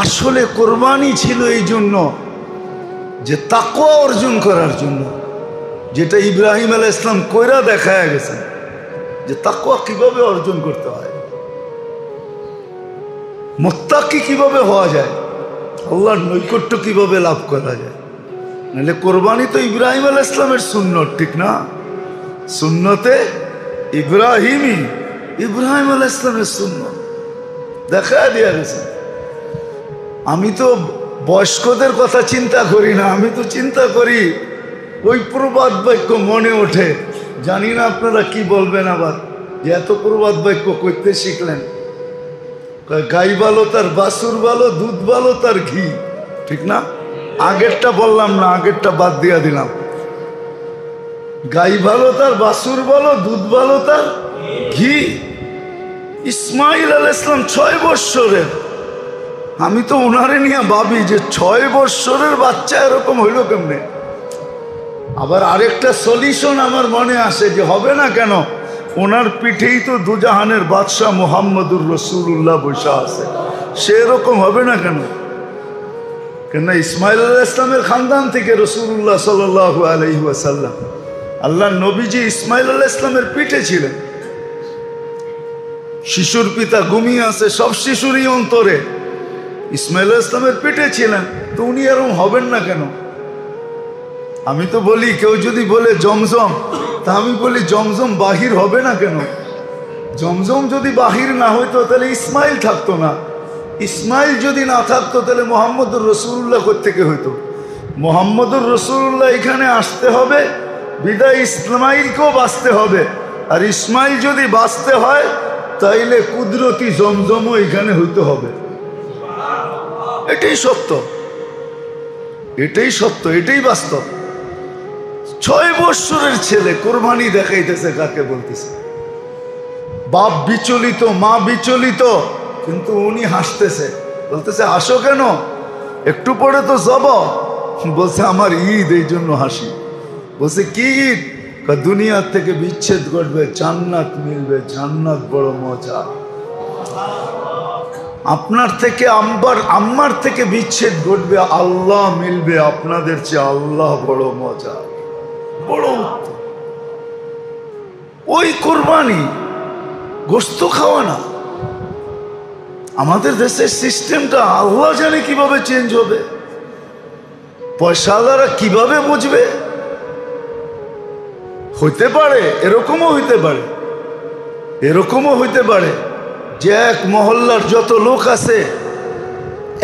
আসলে কোরবানি ছিল এই জন্য যে তাকওয়া অর্জন করার জন্য, যেটা ইব্রাহিম আলাইহিস সালাম কইরা দেখায় গেছে যে তাকওয়া কিভাবে অর্জন করতে হয়, মুত্তাকি কিভাবে হওয়া যায়, আল্লাহর নৈকট্য কিভাবে লাভ করা যায়। নাহলে কোরবানি তো ইব্রাহিম আলাইহিস সালামের সুন্নত, ঠিক না? সুন্নতে ইব্রাহিমী, ইব্রাহিম আলাইহিস সালামের সুন্নত দেখায় দেয়া গেছে। আমি তো বয়স্কদের কথা চিন্তা করি না, আমি তো চিন্তা করি ওই প্রবাদ বাক্য মনে ওঠে। জানি না আপনারা কি বলবেন আবার, যে এত প্রবাদ বাক্য করতে শিখলেন। গাই ভালো তার বাছুর ভালো, দুধ ভালো তার ঘি, ঠিক না? আগেরটা বললাম না, আগেরটা বাদ দিয়া দিলাম। গাই ভালো তার বাছুর ভালো, দুধ ভালো তার ঘি। ইসমাইল আলাইহিস সালাম 6 বৎসরের, আমি তো ওনারে নিয়ে ভাবি যে 6 বৎসরের বাচ্চা এরকম হইল কেমনে। আবার আরেকটা সলিউশন আমার মনে আসে যে হবে না কেন, ওনার পিঠেই তো দুজাহানের বাদশাহ মুহাম্মদুর রাসূলুল্লাহ বসা আছে, সেরকম হবে না কেন? কেন ইসমাইল আলাইহিস সালামের খানদান থেকে রাসূলুল্লাহ সাল্লাল্লাহু আলাইহি ওয়াসাল্লাম, আল্লাহর নবীজি ইসমাইল আলাইহিস সালামের পিঠে ছিলেন। শিশুর পিতা ঘুমিয়ে আছে, সব শিশুরই অন্তরে ইসমাইল আলাইহিস সালামের পিঠে ছিলেন, তো উনি এরকম হবেন না কেন? আমি তো বলি, কেউ যদি বলে জমজম, তা আমি বলি জমজম বাহির হবে না কেন? জমজম যদি বাহির না হইতো তাহলে ইসমাইল থাকতো না, ইসমাইল যদি না থাকতো তাহলে মুহাম্মদুর রাসূলুল্লাহ কোত্থেকে হইতো? মুহাম্মদুর রাসূলুল্লাহ এখানে আসতে হবে, বিদায় ইসমাইলকেও বাঁচতে হবে। আর ইসমাইল যদি বাঁচতে হয় তাইলে কুদরতি জমজমও এখানে হইতে হবে। এটাই সত্য, এটাই সত্য, এটাই বাস্তব। 6 বৎসরের ছেলে কোরবানি দেখাইতেছে, কাকে বলতেছে? বাপ বিচলিত, মা বিচলিত, কিন্তু উনি হাসতেছে, বলতেছে হাসো কেন? একটু পরে তো যাব। বলছে আমার ঈদ, এই জন্য হাসি। বলছে কি ঈদ? দুনিয়ার থেকে বিচ্ছেদ ঘটবে, জান্নাত মিলবে, জান্নাত বড় মজা। আপনার থেকে আম্মার থেকে বিচ্ছেদ ঘটবে, আল্লাহ মিলবে, আপনাদের চেয়ে আল্লাহ বড় মজা, বড় উত্তম। ওই কোরবানি গোশত খাওয়া না। আমাদের দেশের সিস্টেমটা আল্লাহ জানে কিভাবে চেঞ্জ হবে, পয়সাওয়ালারা কিভাবে বুঝবে। হইতে পারে, এরকমও হইতে পারে, এরকমও হইতে পারে যে এক মহল্লার যত লোক আছে,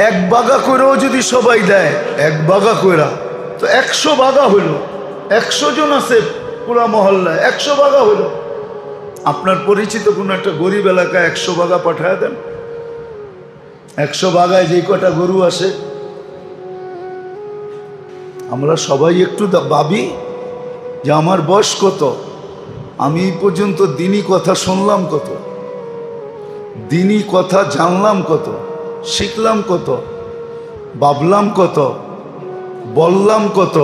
1 বাগা করেও যদি সবাই দেয়, 1 বাগা কইরা, তো 100 বাগা হইল। 100 জন আছে পুরা মহল্লায়, 100 বাগা হইল। আপনার পরিচিত কোন একটা গরিব এলাকায় 100 বাগা পাঠায় দেন। 100 বাগায় যেই কটা গরু আসে, আমরা সবাই একটু ভাবি যে আমার বয়স কত, আমি এই পর্যন্ত দিনী কথা শুনলাম কত, দিনী কথা জানলাম কত, শিখলাম কত, ভাবলাম কত, বললাম কত,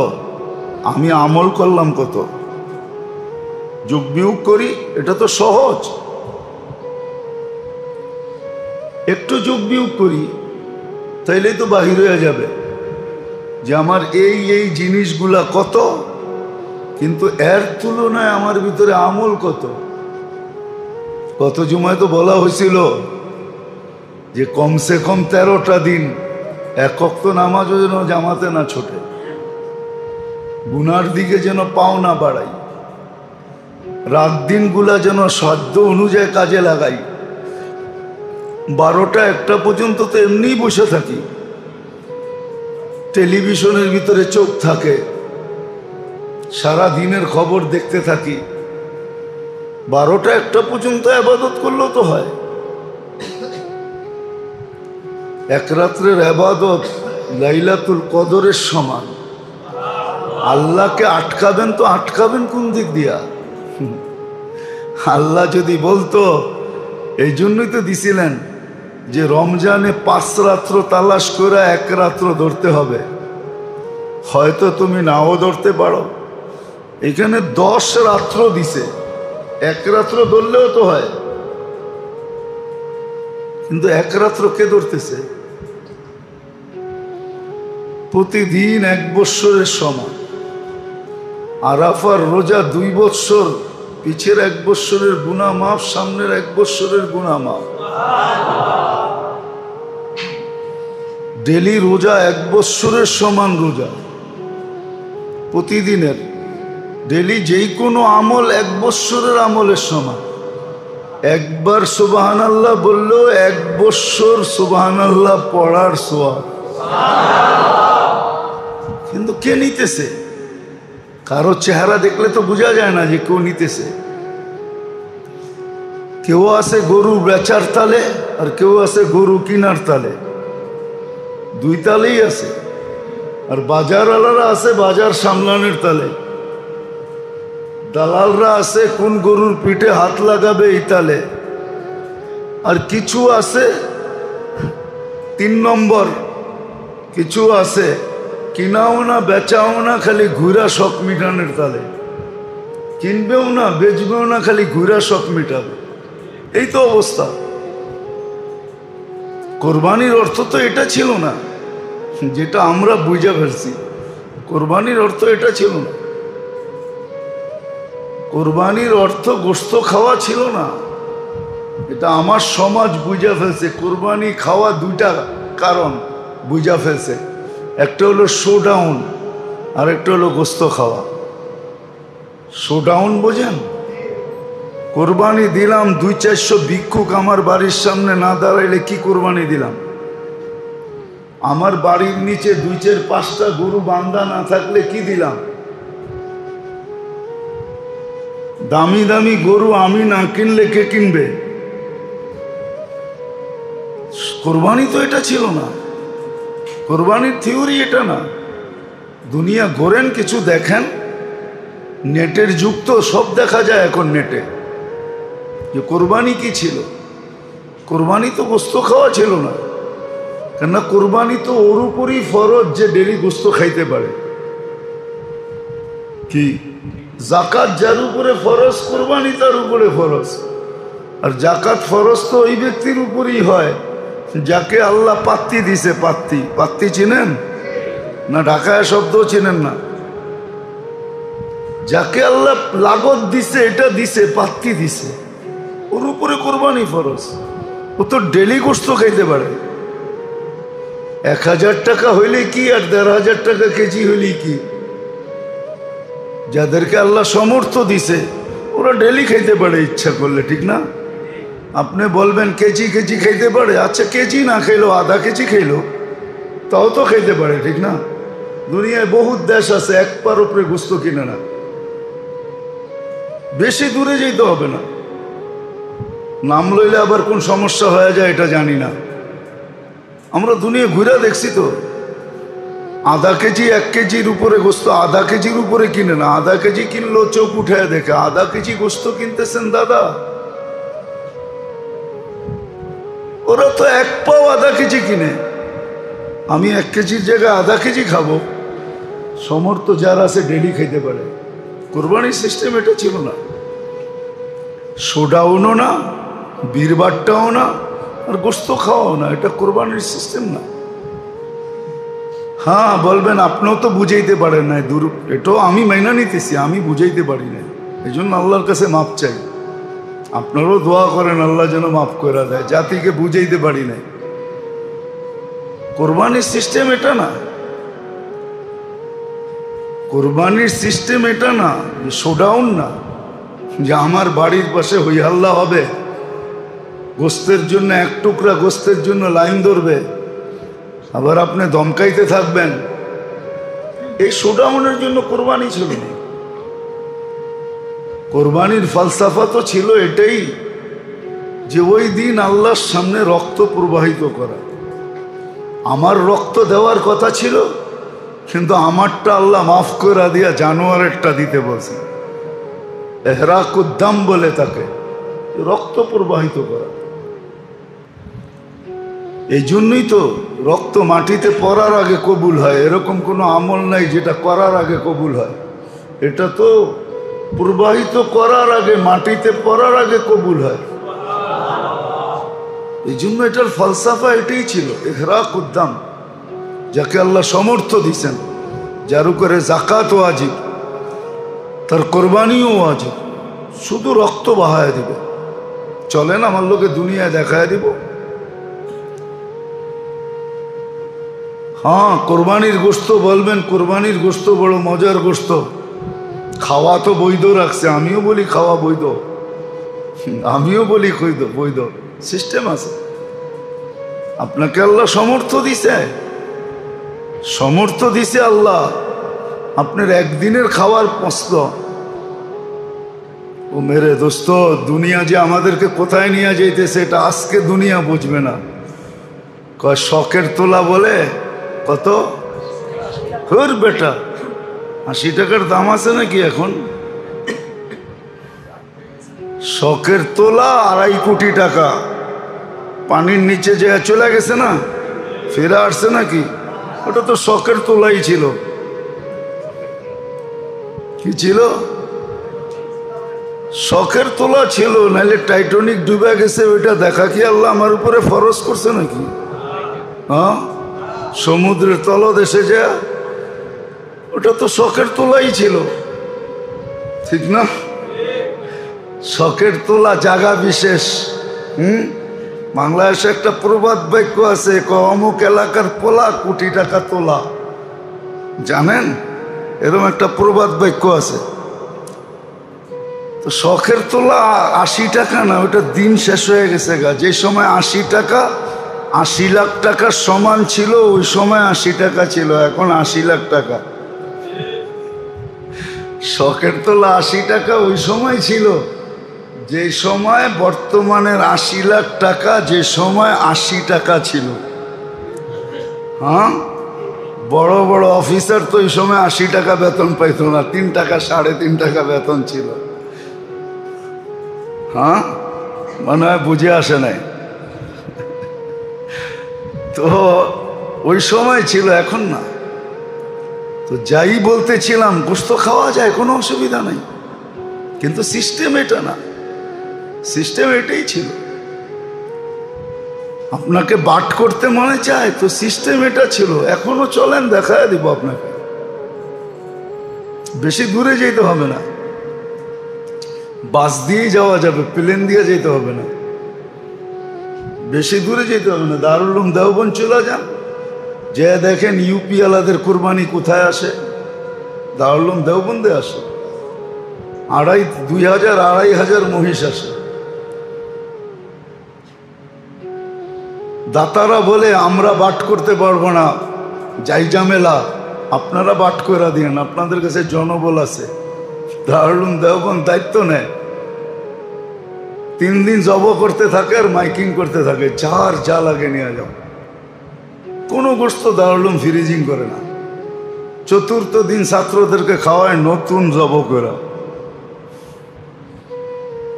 আমি আমল করলাম কত। যোগ বিয়োগ করি, এটা তো সহজ। একটু যোগ বিয়োগ করি তাইলেই তো বাহির হয়ে যাবে যে আমার এই এই জিনিসগুলা কত, কিন্তু এর তুলনায় আমার ভিতরে আমল কত। কত জুমায় তো বলা হয়েছিল যে কমসে কম 13টা দিন 1 ওয়াক্ত নামাজও যেন জামাতে না ছোটে, গুনার দিকে যেন পাও না বাড়াই, রাত দিনগুলা যেন সাধ্য অনুযায়ী কাজে লাগাই। 12টা 1টা পর্যন্ত তো এমনিই বসে থাকি, টেলিভিশনের ভিতরে চোখ থাকে, সারা দিনের খবর দেখতে থাকি। 12টা 1টা পর্যন্ত ইবাদত করলেও তো হয়। 1 রাত্রের ইবাদত লাইলাতুল কদরের সমান। আল্লাহকে আটকাবেন তো আটকাবেন কোন দিক দিয়া? আল্লাহ যদি বলতো, এই জন্যই তো দিছিলেন যে রমজানে 5 রাত্র তালাশ করে 1 রাত্র ধরতে হবে। হয়তো তুমি নাও ধরতে পারো, এখানে 10 রাত্র দিছে, 1 রাত্র ধরলেও তো হয়। কিন্তু 1 রাত্র কে ধরতেছে? প্রতিদিন 1 বৎসরের সমান। আরাফার রোজা 2 বৎসর, পিছের 1 বৎসরের গুনাহ মাফ, সামনের 1 বৎসরের গুনাহ মাফ। ডেলি রোজা 1 বৎসরের সমান রোজা, প্রতিদিনের ডেলি যেই কোনো আমল 1 বৎসরের আমলের সমান। একবার সুবহানাল্লাহ বললেও 1 বৎসর সুবহানাল্লাহ পড়ার সওয়াব। কিন্তু কে নিতেছে? কারো চেহারা দেখলে তো বোঝা যায় না যে কেউ নিতেছে। কেউ আছে গরু বেচার তালে, আর কেউ আছে গরু কিনার তালে, 2 তালেই আছে। আর বাজারওয়ালারা আছে বাজার সামলানোর তালে, দালালরা আছে কোন গরুর পিঠে হাত লাগাবে এই তালে। আর কিছু আছে 3 নম্বর, কিছু আছে কিনাও না বেচাও না, খালি ঘুরা শখ মিটানোর তালে। কিনবেও না বেচবেও না, খালি ঘুরা শখ মিটাবে। এই তো অবস্থা। কোরবানির অর্থ তো এটা ছিল না, যেটা আমরা বুঝা ফেলছি। কোরবানির অর্থ এটা ছিল না। কোরবানির অর্থ গোশত খাওয়া ছিল না, এটা আমার সমাজ বুঝা ফেলছে। কোরবানি খাওয়া 2টা কারণ বুঝা ফেলছে, একটা হলো শোডাউন আর একটা হলো গোশত খাওয়া। শোডাউন বোঝেন? কোরবানি দিলাম, 200-400 ভিক্ষুক আমার বাড়ির সামনে না দাঁড়াইলে কি কোরবানি দিলাম? আমার বাড়ির নিচে 2-4-5টা গরু বান্ধা না থাকলে কি দিলাম? দামি দামি গরু আমি না কিনলে কে কিনবে? কোরবানি তো এটা ছিল না। কোরবানির থিওরি এটা না। দুনিয়া ঘোরেন, কিছু দেখেন, নেটের যুগ তো, সব দেখা যায় এখন নেটে যে কোরবানি কি ছিল। কোরবানি তো গোশত খাওয়া ছিল না, কেননা কোরবানি তো ওর উপরই ফরজ যে ডেলি গোশত খাইতে পারে। কি জাকাত যার উপরে ফরজ, কোরবানি তার উপরে ফরজ। আর জাকাত ফরজ তো ওই ব্যক্তির উপরই হয় যাকে আল্লাহ পাত্তি দিছে। পাত্তি, পাত্তি চিনেন না? ঢাকায় শব্দ চিনেন না? যাকে আল্লাহ লাগত দিছে, এটা দিছে, পাত্তি দিছে, ওর উপরে কোরবানি ফরজ। ও তো ডেলি গোশত খাইতে পারে। 1000 টাকা হইলে কি আর 1500 টাকা কেজি হইলে কি? যাদেরকে আল্লাহ সমর্থ দিছে ওরা ডেলি খাইতে পারে ইচ্ছা করলে, ঠিক না? আপনি বলবেন কেজি কেজি খাইতে পারে, আচ্ছা কেজি না খাইলো, আধা কেজি খাইলো, তাও তো খাইতে পারে, ঠিক না? দুনিয়ায় বহুত দেশ আছে 1 পার উপরে গোশত কিনে না। বেশি দূরে যেতে হবে না, নাম লইলে আবার কোন সমস্যা হয়ে যায় এটা জানি না। আমরা দুনিয়া ঘুরে দেখছি তো, আধা কেজি 1 কেজির উপরে গোশত, আধা কেজির উপরে কিনে না। আধা কেজি কিনলো চোখ উঠায় দেখে, আধা কেজি গোশত কিনতেছেন দাদা। ওরা তো 1 পাও আধা কেজি কিনে। আমি 1 কেজির জায়গায় আধা কেজি খাবো, সমর্থ যার আছে ডেলি খাইতে পারে। কোরবানির সিস্টেম এটা ছিল না। শোডাউনও না, বীরবারটাও না, আর গোশত খাওয়াও না, এটা কোরবানির সিস্টেম না। হ্যাঁ বলবেন আপনিও তো বুঝাইতে পারেন নাই, দূর, এটাও আমি মাইনা নিতেছি, আমি বুঝাইতে পারি না, এই জন্য আল্লাহর কাছে মাপ চাই। আপনারাও দোয়া করেন আল্লাহ যেন মাফ করে দেয়, জাতিকে বুঝাইতে পারি নাই। কোরবানির সিস্টেম এটা না, কোরবানির সিস্টেম এটা না, শোডাউন না, যে আমার বাড়ির পাশে হই হাল্লা হবে, গোস্তের জন্য 1 টুকরা গোস্তের জন্য লাইন ধরবে, আবার আপনি ধমকাইতে থাকবেন। এই শোডাউনের জন্য কোরবানি ছিল না। কোরবানির ফালসাফা তো ছিল এটাই যে ওই দিন আল্লাহর সামনে রক্ত প্রবাহিত করা। আমার রক্ত দেওয়ার কথা ছিল, কিন্তু আমারটা আল্লাহ মাফ করে দিয়া জানোয়ারেরটা দিতে বলছে। এহরাকুদ্দাম বলে তাকে, রক্ত প্রবাহিত করা। এই জন্যই তো রক্ত মাটিতে পড়ার আগে কবুল হয়, এরকম কোনো আমল নাই যেটা করার আগে কবুল হয়। এটা তো প্রবাহিত করার আগে, মাটিতে পড়ার আগে কবুল হয়। এই জন্য এটার ফলসাফা এটাই ছিল, ইহরাকুদ্দাম। যাকে আল্লাহ সমর্থ দিছেন, যার উপরে জাকাত ওয়াজিব, তার কোরবানিও ওয়াজিব, শুধু রক্ত বাহায় দিবে। চলেন আমার লোকে দুনিয়ায় দেখায় দিব। হ্যাঁ, কোরবানির গোশত বলবেন, কোরবানির গোশত বড় মজার গোশত, খাওয়া তো বৈধ রাখছে। আমিও বলি খাওয়া বৈধ, আমিও বলি বৈধ, সিস্টেম আছে। আপনাকে আল্লাহ সমর্থ দিছে, সমর্থ দিছে আল্লাহ। আপনার একদিনের খাওয়ার প্রশ্ন। ও মেরে দোস্ত, দুনিয়া যে আমাদেরকে কোথায় নিয়ে যাইতেছে এটা আজকে দুনিয়া বুঝবে না। কয় শখের তোলা বলে কত? হর বেটা, 80 টাকার দাম আছে নাকি এখন? শখের তোলা 2.5 কোটি টাকা পানির নিচে যে চলে গেছে না, ফিরে আসছে নাকি? ওটা তো শখের তোলাই ছিল। কি ছিল? শখের তোলা ছিল, নাহলে টাইটানিক ডুবে গেছে ওইটা দেখা কি আল্লাহ আমার উপরে ফরজ করছে নাকি? হ্যাঁ, সমুদ্রের তলদেশে যা, ওটা তো শখের তোলাই ছিল, ঠিক না? শখের তোলা জায়গা বিশেষ। বাংলাদেশে একটা প্রবাদ বাক্য আছে, অমুক এলাকার পোলা কোটি টাকা তোলা। জানেন এরকম একটা প্রবাদ বাক্য আছে। তো শখের তোলা 80 টাকা না, ওটা দিন শেষ হয়ে গেছে গা। যে সময় 80 টাকা 80 লাখ টাকার সমান ছিল, ওই সময় 80 টাকা ছিল, এখন 80 লাখ টাকা। শখের তোলা 80 টাকা ওই সময় ছিল, যে সময় বর্তমানের 80 লাখ টাকা, যে সময় 80 টাকা ছিল। হ্যাঁ, বড় বড় অফিসার তো ওই সময় 80 টাকা বেতন পাইত না, 3 টাকা 3.5 টাকা বেতন ছিল। হ্যাঁ, মনে হয় বুঝে আসে নাই। তো ওই সময় ছিল, এখন না। তো যাই বলতেছিলাম, গোশত খাওয়া যায়, কোনো অসুবিধা নাই, কিন্তু সিস্টেম এটা না। সিস্টেম এটাই ছিল। আপনাকে বাট করতে মনে চায় তো সিস্টেম এটা ছিল, এখনো চলেন, দেখায় দিব আপনাকে। বেশি দূরে যেতে হবে না, বাস দিয়েই যাওয়া যাবে, প্লেন দিয়ে যেতে হবে না, বেশি দূরে যেতে হবে না। দারুল উলুম দেওবন্দ চলে যান, যে দেখেন ইউপি আলাদের কুরবানি কোথায় আসে, দারুল উলুম দেওবন্দে আসে। 2,000-2,500 মহিষ আসে। দাতারা বলে আমরা বাট করতে পারবো না, যাই ঝামেলা, আপনারা বাট করে দিন, আপনাদের কাছে জনবল আছে। দারুল উলুম দেওবন্দ দায়িত্ব নেয়, 3 দিন জব করতে থাকে আর মাইকিং করতে থাকে, যার যা লাগে নিয়ে যাও। কোনো গোশত দারুল উলুম ফ্রিজিং করে না। 4র্থ দিন ছাত্রদেরকে খাওয়ায় নতুন জব করা।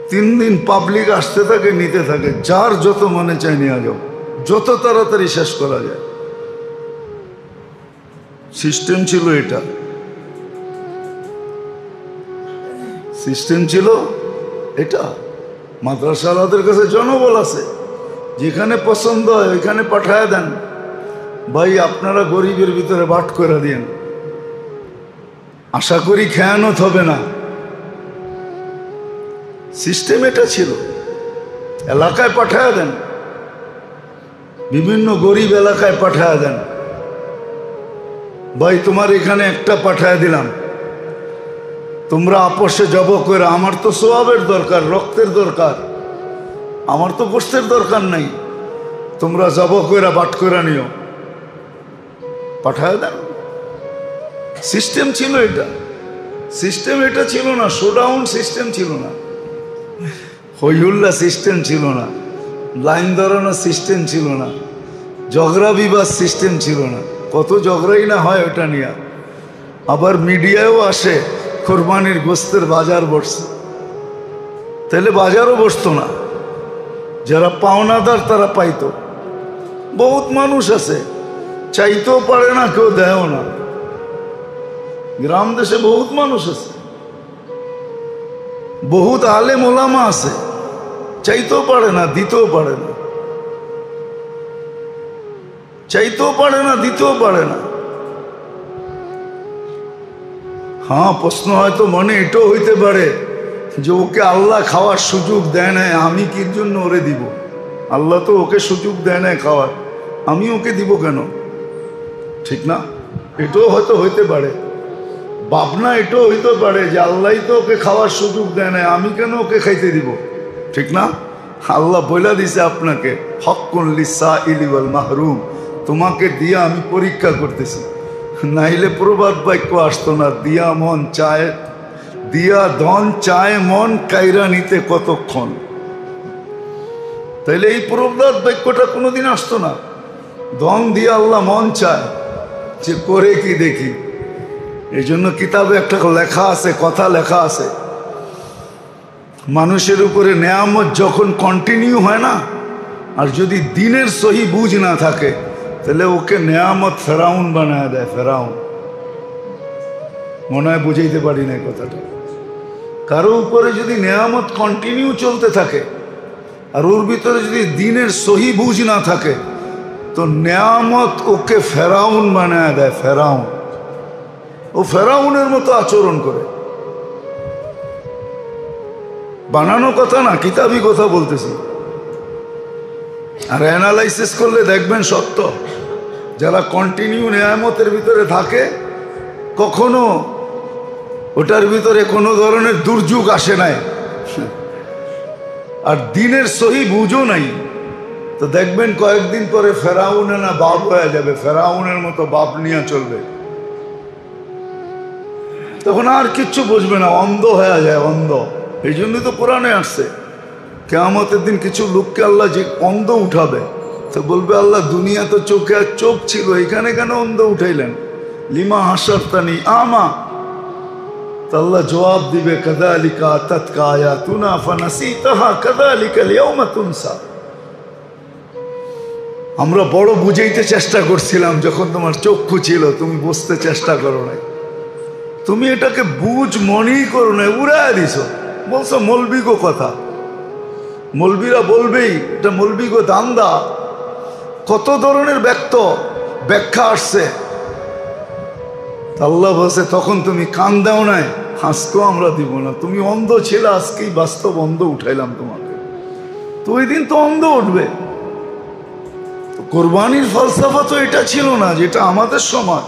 3 দিন পাবলিক আসতে থাকে, নিতে থাকে, যার যত মনে চায় নিয়ে যাও, যত তাড়াতাড়ি শেষ করা যায়। সিস্টেম ছিল এটা, সিস্টেম ছিল এটা। মাদ্রাসাওয়ালাদের কাছে জনবল আছে, যেখানে পছন্দ হয় ওইখানে পাঠায় দেন। ভাই আপনারা গরিবের ভিতরে বাট করে দিন, আশা করি খেয়ানত হবে না। সিস্টেম এটা ছিল। এলাকায় পাঠায় দেন, বিভিন্ন গরিব এলাকায় পাঠায় দেন। ভাই তোমার এখানে একটা পাঠায় দিলাম, তোমরা আপোষে জব করে, আমার তো সোয়াবের দরকার, রক্তের দরকার, আমার তো গোশতের দরকার নাই, তোমরা জব করে বাট করে নিও, পাঠায় দেন। সিস্টেম ছিল এটা। সিস্টেম এটা ছিল না, শোডাউন সিস্টেম ছিল না, হইহুল্লা সিস্টেম ছিল না, লাইন ধরানোর সিস্টেম ছিল না, ঝগড়া বিবাদ সিস্টেম ছিল না। কত ঝগড়াই না হয় ওটা নিয়ে। আবার মিডিয়াও আসে, কোরবানির গোশতের বাজার বসছে, তাহলে বাজারও বসতো না। যারা পাওনাদার তারা পাইতো। বহুত মানুষ আছে চাইতেও পারে না, কেউ দেয়ও না। গ্রাম দেশে বহুত মানুষ আছে, বহুত আলেম ওলামা আছে, চাইতেও পারে না, দিতেও পারে না। চাইতেও পারে না, দিতেও পারে না। হ্যাঁ, প্রশ্ন হয়তো মনে এটাও হইতে পারে যে ওকে আল্লাহ খাওয়ার সুযোগ দেয় না, আমি কি জন্য ওরে দিব? আল্লাহ তো ওকে সুযোগ দেয় না খাওয়ার, আমি ওকে দিব কেন? ঠিক না? এটাও হয়তো হইতে পারে। ভাবনা এটাও হইতে পারে যে আল্লাহ তো ওকে খাওয়ার সুযোগ দেয় না, আমি কেন ওকে খাইতে দিব? ঠিক না? আল্লাহ বইলা দিছে আপনাকে, হক্কুন লিসাইলি ওয়াল মাহরুম, তোমাকে দিয়া আমি পরীক্ষা করতেছি। নাইলে প্রবাদ বাক্য আসতো না, দিয়া মন চায়, দিয়া ধন চায় মন, কাইরা নিতে কতক্ষণ। তাইলে এই প্রবাদ বাক্যটা কোনোদিন আসতো না। ধন দিয়া আল্লাহ মন চায়, যে করে কি দেখি। এই জন্য কিতাবে একটা লেখা আছে, কথা লেখা আছে, মানুষের উপরে নেয়ামত যখন কন্টিনিউ হয় না, আর যদি দিনের সহি বুঝ না থাকে, তাহলে ওকে নেয়ামত ফেরাউন বানায় দেয়। ফেরাউন, মনে হয় বুঝাইতে পারি না কথাটা। কারো উপরে যদি নেয়ামত কন্টিনিউ চলতে থাকে আর ওর ভিতরে যদি দিনের সহি বুঝ না থাকে, তো নেয়ামত ওকে ফেরাউন বানায় দেয়। ফেরাউন, ও ফেরাউনের মতো আচরণ করে। বানানো কথা না, কিতাবি কথা বলতেছি। আর অ্যানালাইসিস করলে দেখবেন সত্য। যারা কন্টিনিউ নেয়ামতের ভিতরে থাকে, কখনো ওটার ভিতরে কোনো ধরনের দুর্যোগ আসে নাই, আর দিনের সহি বুঝও নাই, তো দেখবেন কয়েকদিন পরে ফেরাউনে না বাপ হয়ে যাবে, ফেরাউনের মতো বাপ নিয়ে চলবে। তখন আর কিচ্ছু বুঝবে না, অন্ধ হয়ে যায়, অন্ধ। এই জন্যই তো কোরআনে আসছে, কিয়ামতের দিন কিছু লোককে আল্লাহ যে অন্ধ উঠাবে, তো বলবে আল্লাহ দুনিয়া তো চোখে আর চোখ ছিল, এখানে কেন অন্ধ উঠাইলেন? লিমা হাসারতানি আমা। তো আল্লাহ জবাব দিবে, কাযালিকা আতাতকা আয়াতুনা ফানাসিতাহা কাযালিকাল ইয়াওমা তুনসা। আমরা বড় বুঝাইতে চেষ্টা করছিলাম, যখন তোমার চক্ষু ছিল তুমি বুঝতে চেষ্টা করো নাই, তুমি এটাকে বুঝ মনেই করো না, উড়ায় দিছো। বলছো মৌলবীগো কথা, মৌলবীরা বলবেই এটা মৌলবীগো দান্দা। কত ধরনের ব্যাখ্যা আসছে। আল্লাহ বলছে তখন তুমি কান দাও নাই, আজকেও আমরা দিব না। তুমি অন্ধ ছিলে, আজকেই বাস্তব অন্ধ উঠাইলাম তোমাকে, তো ওই দিন তো অন্ধ উঠবে। কোরবানির ফলসাফা তো এটা ছিল না যেটা আমাদের সমাজ,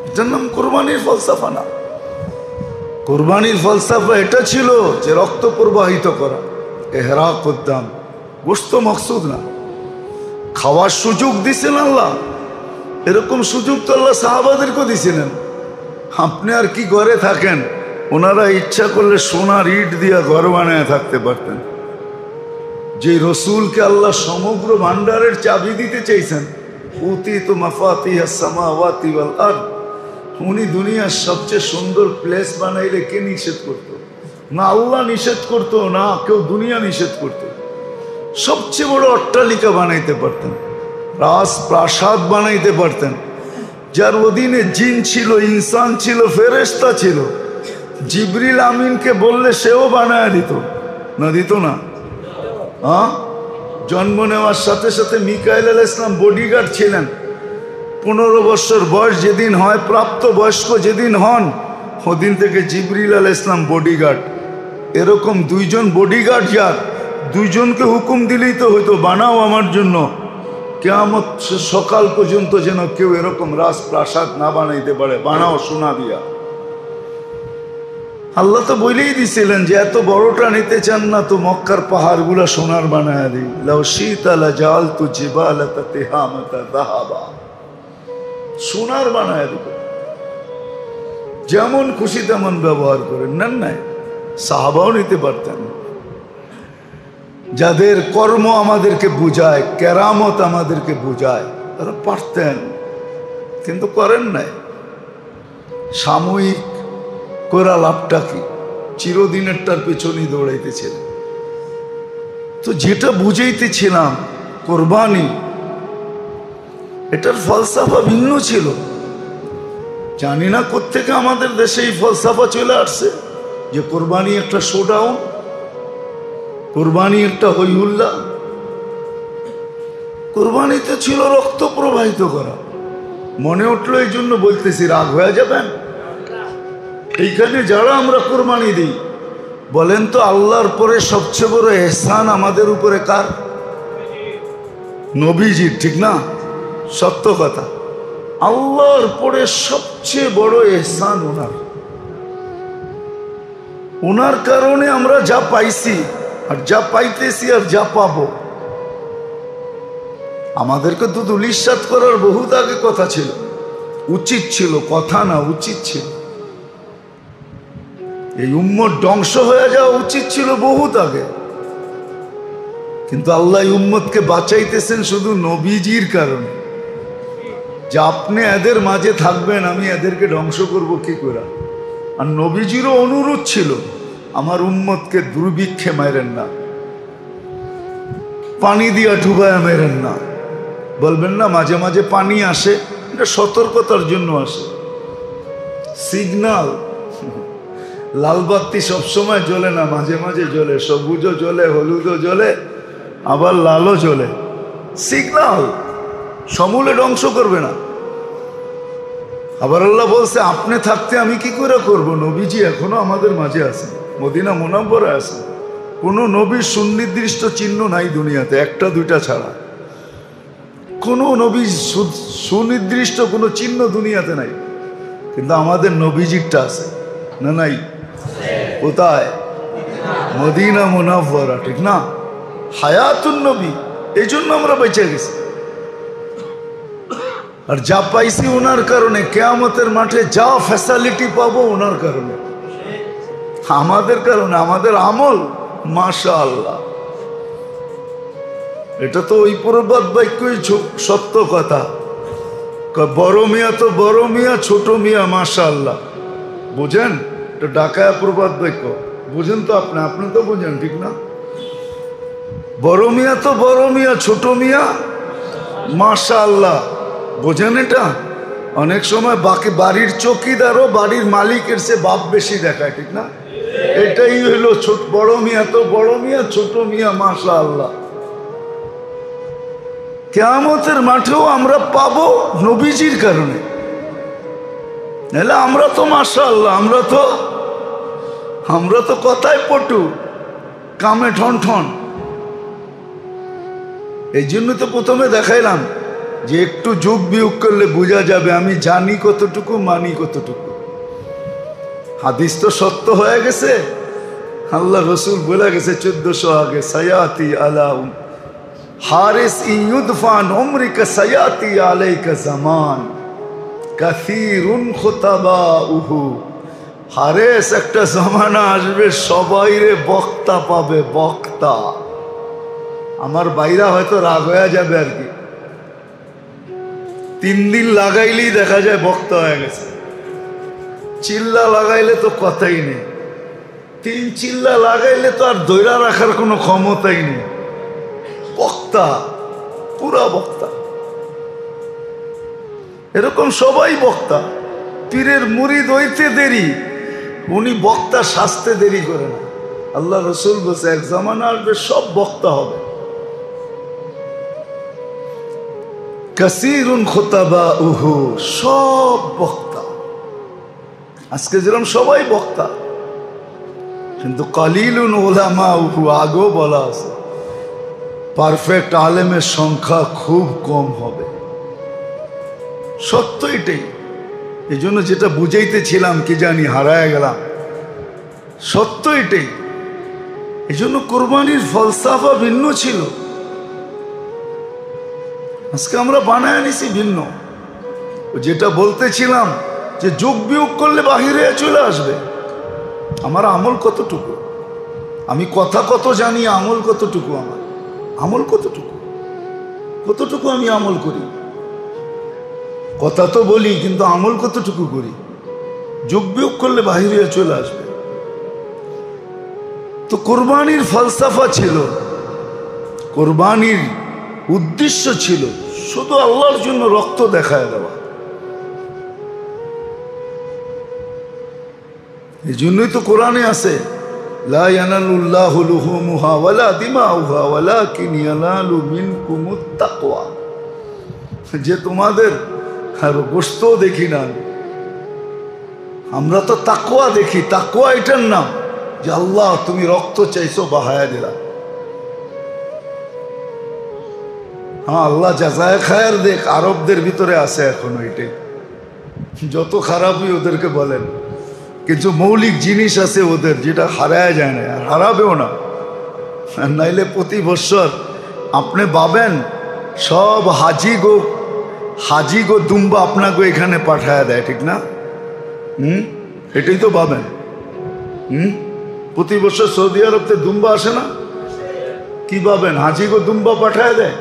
এটার নাম কোরবানির ফলসাফা না। কোরবানির ফলসাফা এটা ছিল যে রক্ত প্রবাহিত করা, এহরাক উদ্দাম, গোশত মকসুদ না। খাওয়ার সুযোগ দিছেন আল্লাহ, এরকম সুযোগ তো আল্লাহ সাহাবাদেরকেও দিছিলেন। আপনি আর কি ঘরে থাকেন, ওনারা ইচ্ছা করলে সোনার ইট দিয়া ঘর বানায় থাকতে পারতেন। যে রসুলকে আল্লাহ সমগ্র ভান্ডারের চাবি দিতে চাইছেন, উতিতু মাফাতিহাস সামাওয়াতি ওয়াল আরদ, উনি দুনিয়ার সবচেয়ে সুন্দর প্লেস বানাইলে কে নিষেধ করত? না আল্লাহ নিষেধ করতো, না কেউ দুনিয়া নিষেধ করত। সবচেয়ে বড় অট্টালিকা বানাইতে পারতেন, রাজপ্রাসাদ বানাইতে পারতেন, যার অধীনে জিন ছিল, ইনসান ছিল, ফেরেশতা ছিল। জিবরিল আমিনকে বললে সেও বানায় দিত না? দিত না? হ্যাঁ, জন্ম নেওয়ার সাথে সাথে মিকাইল আলাইহিস সালাম বডিগার্ড ছিলেন। 15 বছর বয়স যেদিন হয়, প্রাপ্ত বয়স্ক যেদিন হন, ওদিন থেকে জিবরিল আলাইহিস সালাম বডিগার্ড। এরকম দুইজন বডিগার্ড, যার দুইজনকে হুকুম দিলেই তো হয়তো বানাও আমার জন্য, কিয়ামত সকাল পর্যন্ত যেন কেউ এরকম রাজপ্রাসাদ না বানাইতে পারে, বানাও সোনা দিয়া। আল্লাহ তো বলেই দিছিলেন যে এত বড়টা নিতে চান না তো মক্কার পাহাড়গুলা সোনার বানায় দিই, লাউ শিতা লাজালতু জিবালাতা তিহামাতা যাহাবা, সোনার বানায় দিব। যেমন খুশি তেমন ব্যবহার করেন, নেন নাই? সাহাবাও নিতে পারতেন। যাদের কর্ম আমাদেরকে বুঝায়, কেরামত আমাদেরকে বুঝায়, তারা পারতেন, কিন্তু করেন নাই। সাময়িক করা লাভটা কি? চিরদিনেরটার পেছনেই দৌড়াইতেছিলেন। তো যেটা বুঝাইতেছিলাম কোরবানি, এটার ফলসাফা ভিন্ন ছিল। জানি না কোত্থেকে আমাদের দেশে এই ফলসাফা চলে আসছে যে কোরবানি একটা শোডাউন, কোরবানি একটা হইহুল্লা। কুরবানিতে ছিল রক্ত প্রবাহিত করা। মনে উঠলো এই জন্য বলতেছি, রাগ হয়ে যাবেন? এইখানে যারা আমরা কুরবানি দিই, বলেন তো আল্লাহর পরে সবচেয়ে বড় এহসান আমাদের উপরে কার? নবীজির, ঠিক না? সত্য কথা, আল্লাহর পরে সবচেয়ে বড় এহসান ওনার। ওনার কারণে আমরা যা পাইছি আর যা পাইতেছি আর যা পাবো। আমাদেরকে তো দুলিশাত করার বহুত আগে কথা ছিল, উচিত ছিল, কথা না উচিত ছিল। এই উম্মত ধ্বংস হয়ে যাওয়া উচিত ছিল বহুত আগে, কিন্তু আল্লাহ উম্মতকে বাঁচাইতেছেন শুধু নবীজির কারণে, যে আপনি এদের মাঝে থাকবেন, আমি এদেরকে ধ্বংস করব কি করে। আর নবীজিরও অনুরোধ ছিল, আমার উম্মতকে দুর্ভিক্ষে মারেন না, পানি দিয়া ডুবায়া মেরেন না। বলবেন না মাঝে মাঝে পানি আসে, এটা সতর্কতার জন্য আসে, সিগনাল। লাল বাতি সবসময় জ্বলে না, মাঝে মাঝে জ্বলে, সবুজও জ্বলে, হলুদও জ্বলে, আবার লালও জ্বলে। সিগনাল, সমূলে ধ্বংস করবে না। আবার আল্লাহ বলছে, আপনি থাকতে আমি কি করে করব? নবীজি এখনো আমাদের মাঝে আছে, মদিনা মুনাওয়ারা আছে। কোনো নবীর সুনির্দিষ্ট চিহ্ন নাই দুনিয়াতে, একটা দুইটা ছাড়া। কোনো নবীর সুনির্দিষ্ট কোনো চিহ্ন দুনিয়াতে নাই, কিন্তু আমাদের নবীজিরটা আছে না? নাই? কোথায়? মদিনা মুনাওয়ারা, ঠিক না? হায়াতুন নবী, এই জন্য আমরা বেঁচে গেছি। আর যা পাইছি ওনার কারণে, কিয়ামতের মাঠে যা ফ্যাসিলিটি পাবো ওনার কারণে, আমাদের কারণে, আমাদের আমল। মাশাআল্লাহ, এটা তো ওই প্রবাদ বাক্যই সত্য কথা। বড় মিয়া তো বড় মিয়া, ছোট মিয়া মাশাআল্লাহ। বুঝেন? এটা ঢাকায় প্রবাদ বাক্য, বুঝেন তো আপনি? আপনি তো বুঝেন, ঠিক না? বড় মিয়া তো বড় মিয়া, ছোট মিয়া মাশাআল্লাহ। বোঝেন এটা? অনেক সময় বাকি বাড়ির চৌকিদারও বাড়ির মালিকের সে বাপ বেশি দেখায়, ঠিক না? এটাই হইল ছোট, বড় মিয়া তো বড় মিয়া, ছোট মিয়া মাশাআল্লাহ। কিয়ামতের মাঠেও আমরা পাবো নবীজির কারণে। নাহলে আমরা তো মাশাআল্লাহ, আমরা তো কথায় পটু, কামে ঠন ঠন। এই জন্য তো প্রথমে দেখাইলাম যে একটু যোগ বিয়োগ করলে বোঝা যাবে আমি জানি কতটুকু, মানি কতটুকু। হাদিস তো সত্য হয়ে গেছে, আল্লাহ রসুল বলে গেছে 1400 আগে, সায়াতি আলা হারিস ইউদফান উমরিকা সায়াতি আলাইকা জামান কাসীরুন খুতাবাউহু। হারেস, একটা জামানা আসবে সবাই রে বক্তা পাবে, বক্তা। আমার বাইরা হয়তো রাগ হয়ে যাবে আর কি, 3 দিন লাগাইলেই দেখা যায় বক্তা হয়ে গেছে। চিল্লা লাগাইলে তো কথাই নেই, 3 চিল্লা লাগাইলে তো আর দৈরা রাখার কোনো ক্ষমতাই নেই। বক্তা, পুরা বক্তা। এরকম সবাই বক্তা। পীরের মুরিদ হইতে দেরি, উনি বক্তা সাজতে দেরি করে না। আল্লাহ রসুল বলছে এক জামানা আসবে সব বক্তা হবে। কাসীরুন খুতাবাউহু, সব বক্তা। আজকে যেরকম সবাই বক্তা, কিন্তু কালিলুন উলামাউহু, আগেও বলা আছে পারফেক্ট আলেমের সংখ্যা খুব কম হবে। সত্য এটাই। এই জন্য যেটা বুঝাইতেছিলাম কি জানি হারায় গেলাম, সত্য এটাই। এই জন্য কোরবানির ফলসাফা ভিন্ন ছিল, আজকে আমরা বানায় নিছি ভিন্ন। যেটা বলতেছিলাম যে যোগ বিয়োগ করলে বাহিরে চলে আসবে। আমার আমল কতটুকু, আমি কথা কত জানি, আমল কতটুকু, আমার আমল কতটুকু, কতটুকু আমি আমল করি। কথা তো বলি কিন্তু আমল কতটুকু করি। যোগ বিয়োগ করলে বাহিরে চলে আসবে। তো কোরবানির ফলসাফা ছিল, কোরবানির উদ্দেশ্য ছিল শুধু আল্লাহর জন্য রক্ত দেখায় দেওয়া। এই জন্যই তো কোরআনে আছে লা ইয়ানালুল্লাহু লুহুমুহা ওয়ালা দিমাউহা ওয়ালাকিন ইয়ানালু মিনকুমুত তাকওয়া। যে তোমাদের আর গোশত দেখি না, আমরা তো তাকওয়া দেখি। তাকওয়া এটার নাম যে আল্লাহ তুমি রক্ত চাইছো বাহায়া দিলা। হ্যাঁ, আল্লাহ জাযায়ে খায়ের দেখ, আরবদের ভিতরে আছে এখনো এটাই। যত খারাপই ওদেরকে বলেন, কিছু মৌলিক জিনিস আছে ওদের যেটা হারায় যায় না, আর হারাবেও না। নাইলে প্রতি বছর আপনি পাবেন সব হাজি গো দুম্বা আপনাকে এখানে পাঠায় দেয়, ঠিক না? এটাই তো পাবেন। প্রতি বছর সৌদি আরবতে দুম্বা আসে না? কি পাবেন? হাজি গো দুম্বা পাঠায় দেয়।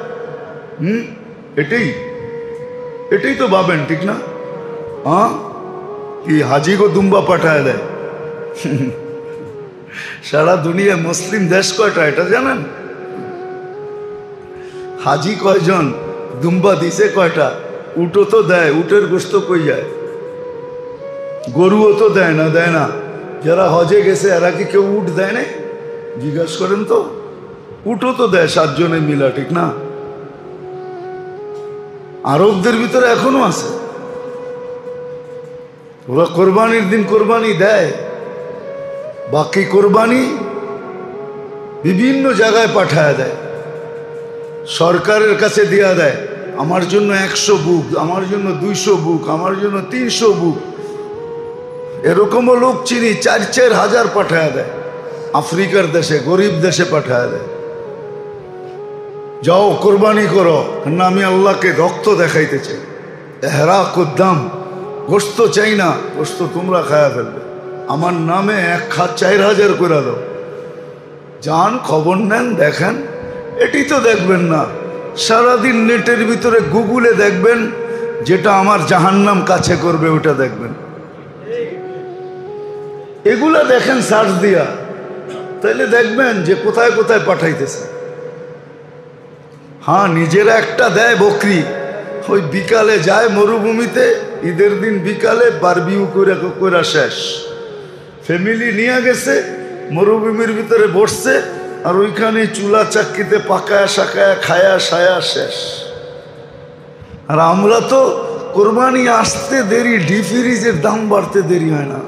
এটাই তো পাবেন, ঠিক না? হ্যাঁ, কি হাজি গো দুম্বা পাঠায় দেয়। সারা দুনিয়া মুসলিম দেশ কয়টা এটা জানেন? হাজি কয়জন, দুম্বা দিছে কয়টা? উটও তো দেয়, উটের গোশত কই যায়? গরুও তো দেয় না। যারা হজে গেছে এরা কি কেউ উট দেয় না? জিজ্ঞাসা করেন তো। উটও তো দেয় 7 জনে মিলা, ঠিক না? আরবদের ভিতরে এখনো আছে, ওরা কোরবানির দিন কোরবানি দেয়। বাকি কোরবানি বিভিন্ন জায়গায় পাঠায় দেয়, সরকারের কাছে দেয়া দেয়। আমার জন্য 100 বুক, আমার জন্য 200 বুক, আমার জন্য 300 বুক। এরকমও লোক চিনি 4-4 হাজার পাঠায় দেয়। আফ্রিকার দেশে, গরিব দেশে পাঠায় দেয়। যাও কোরবানি করো, না আমি আল্লাহকে রক্ত দেখাইতে চাই। এহরাকুদ্দাম, গোশত চাই না, গোশত তোমরা খায়া ফেলবে। আমার নামে 1 খাত 4000 করে দাও। যান খবর নেন, দেখেন। এটি তো দেখবেন না, সারাদিন নেটের ভিতরে গুগলে দেখবেন যেটা আমার জাহান্নাম কাছে করবে ওটা দেখবেন। এগুলা দেখেন সার্চ দিয়া, তাইলে দেখবেন যে কোথায় কোথায় পাঠাইতেছে। হ্যাঁ, নিজেরা একটা দেয় বকরি, ওই বিকালে যায় মরুভূমিতে, ঈদের দিন বিকালে বারবিউ করে শেষ। ফ্যামিলি নিয়ে গেছে, মরুভূমির ভিতরে বসছে, আর ওইখানে চুলা চাক্কিতে পাকায়া শাকায়া খায়া সায়া শেষ। আর আমরা তো কোরবানি আসতে দেরি, ডিফ্রিজের দাম বাড়তে দেরি হয় না,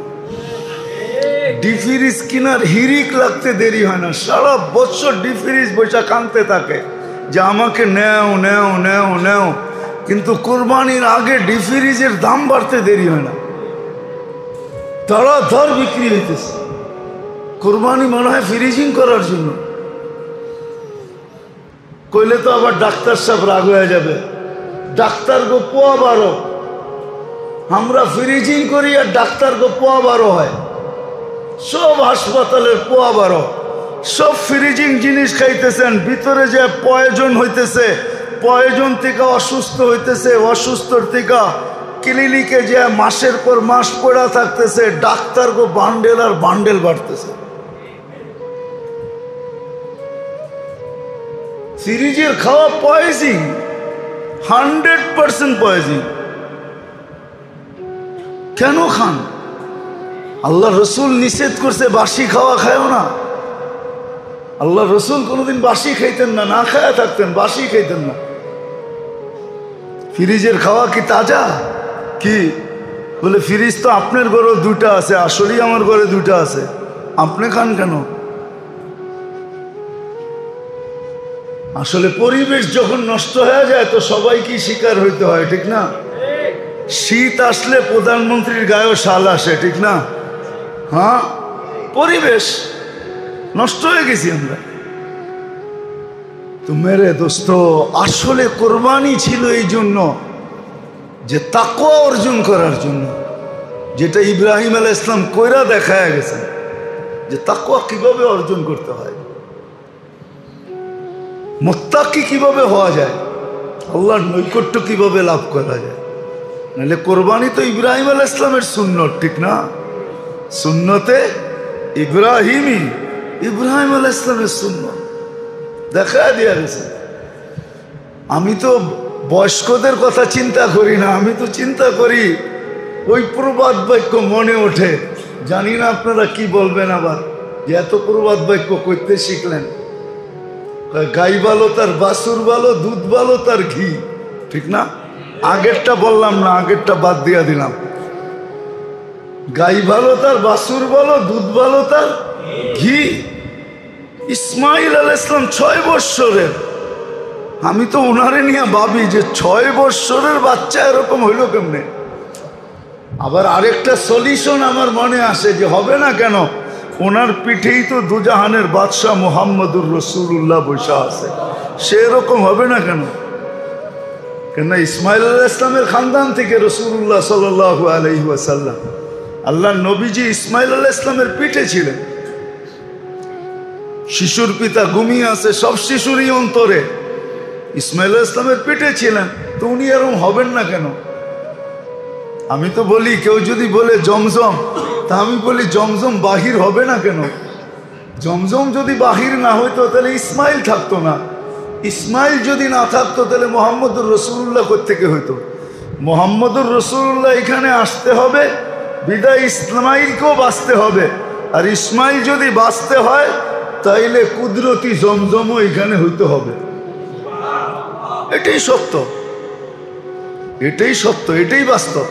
ডিফ্রিজ কিনার হিরিক লাগতে দেরি হয় না। সারা বছর ডিফ্রিজ বৈশা কানতে থাকে যে আমাকে নেও নেও নেও নেও, কিন্তু কোরবানির আগে ডিফ্রিজের দাম বাড়তে দেরি হয় না, ধর বিক্রি হইতেছে। কোরবানি মনে হয় ফ্রিজিং করার জন্য। কইলে তো আবার ডাক্তার সাহেব রাগ হয়ে যাবে, ডাক্তার গো পোয়া 12। আমরা ফ্রিজিং করি আর ডাক্তার গো পোয়া 12 হয়। সব হাসপাতালের পোয়া 12, সব ফ্রিজিং জিনিস খাইতেছেন, ভিতরে যে পয়জন হইতেছে, পয়জন থেকে অসুস্থ হইতেছে, অসুস্থর থেকে ক্লিনিকে যে মাসের পর মাস পড়া থাকতেছে, ডাক্তার গো বান্ডেল আর বান্ডেল বাড়তেছে। ফ্রিজের খাওয়া পয়জিং, 100% পয়জিং। কেন খান? আল্লাহ রসুল নিষেধ করছে বাসি খাওয়া খায়ও না। আল্লাহ রসুল কোনোদিন বাসি খাইতেন না, না খায়া থাকতেন, বাসি খাইতেন না। ফ্রিজের খাওয়া কি তাজা? কি বলে ফ্রিজ তো আপনার ঘরে 2টা আছে, আসলেই আমার ঘরে 2টা আছে, আপনি খান কেন? আসলে পরিবেশ যখন নষ্ট হয়ে যায় তো সবাইকে শিকার হইতে হয়, ঠিক না? শীত আসলে প্রধানমন্ত্রীর গায়েও শাল আসে, ঠিক না? হ্যাঁ, পরিবেশ নষ্ট হয়ে গেছি আমরা। তো মেরে দোস্ত, আসলে কোরবানি ছিল এই জন্য যে তাকওয়া অর্জন করার জন্য, যেটা ইব্রাহিম আলাইহিস সালাম কইরা দেখায় গেছে যে তাকওয়া কিভাবে অর্জন করতে হয়, মুত্তাকি কিভাবে হওয়া যায়, আল্লাহর নৈকট্য কিভাবে লাভ করা যায়। নাহলে কোরবানি তো ইব্রাহিম আলাইহিস সালামের সুন্নত, ঠিক না? সুন্নতে ইব্রাহিমী, ইব্রাহিম আলাইহিস সালামের সুন্নত দেখা দিয়া গেছে। আমি তো বয়স্কদের কথা চিন্তা করি না, আমি তো চিন্তা করি ওই প্রবাদ বাক্য মনে ওঠে। জানি না আপনারা কি বলবেন আবার, যে এত প্রবাদ বাক্য করতে শিখলেন? গাই ভালো তার বাছুর ভালো, দুধ ভালো তার ঘি, ঠিক না? আগেরটা বললাম না, আগেরটা বাদ দিয়া দিলাম। গাই ভালো তার বাছুর ভালো, দুধ ভালো তার ঘি। ইসমাইল আলাইহিস সালাম 6 বৎসরের, আমি তো ওনারে নিয়ে ভাবি যে 6 বৎসরের বাচ্চা এরকম হইল কেমনে। আবার আরেকটা সলিউশন আমার মনে আসে যে হবে না কেন, ওনার পিঠেই তো দুজাহানের বাদশাহ মুহাম্মদুর রাসূলুল্লাহ বসা আছে, সেরকম হবে না কেন? কেন ইসমাইল আলাইহিস সালামের খানদান থেকে রাসূলুল্লাহ সাল্লাল্লাহু আলাইহি ওয়াসাল্লাম, আল্লাহর নবীজি ইসমাইল আলাইহিস সালামের পিঠে ছিলেন। শিশুর পিতা ঘুমিয়ে আছে, সব শিশুরই অন্তরে ইসমাইল আলাইহিস সালামের পিঠে ছিলেন, তো উনি এরকম হবেন না কেন? আমি তো বলি কেউ যদি বলে জমজম, তা আমি বলি জমজম বাহির হবে না কেন? জমজম যদি বাহির না হইতো তাহলে ইসমাইল থাকতো না, ইসমাইল যদি না থাকতো তাহলে মুহাম্মদুর রাসূলুল্লাহ কোত্থেকে হইতো? মুহাম্মদুর রাসূলুল্লাহ এখানে আসতে হবে, বিদায় ইসমাইলকেও বাঁচতে হবে। আর ইসমাইল যদি বাঁচতে হয় তাইলে কুদরতি জমজমও এখানে হইতে হবে। এটাই সত্য, এটাই সত্য, এটাই বাস্তব।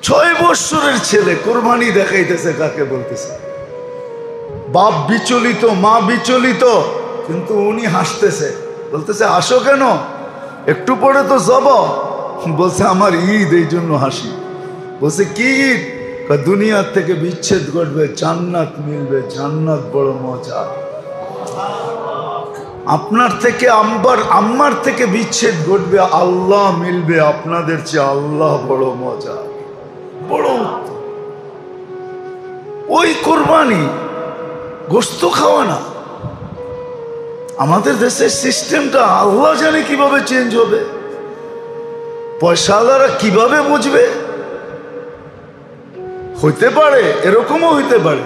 6 বৎসরের ছেলে কোরবানি দেখাইতেছে, কাকে বলতেছে? বাপ বিচলিত, মা বিচলিত, কিন্তু উনি হাসতেছে, বলতেছে হাসো কেন? একটু পরে তো যাব। বলছে আমার ঈদ, এই জন্য হাসি। বলছে কি ঈদ? দুনিয়ার থেকে বিচ্ছেদ ঘটবে, জান্নাত মিলবে, জান্নাত বড় মজা। আপনার থেকে আম্মার থেকে বিচ্ছেদ ঘটবে, আল্লাহ মিলবে, আপনাদের চেয়ে আল্লাহ বড় মজা, বড় উত্তম। ওই কোরবানি গোস্ত খাওয়া না। আমাদের দেশের সিস্টেমটা আল্লাহ জানে কিভাবে চেঞ্জ হবে, পয়সাওয়ালারা কিভাবে বুঝবে। হইতে পারে, এরকমও হইতে পারে,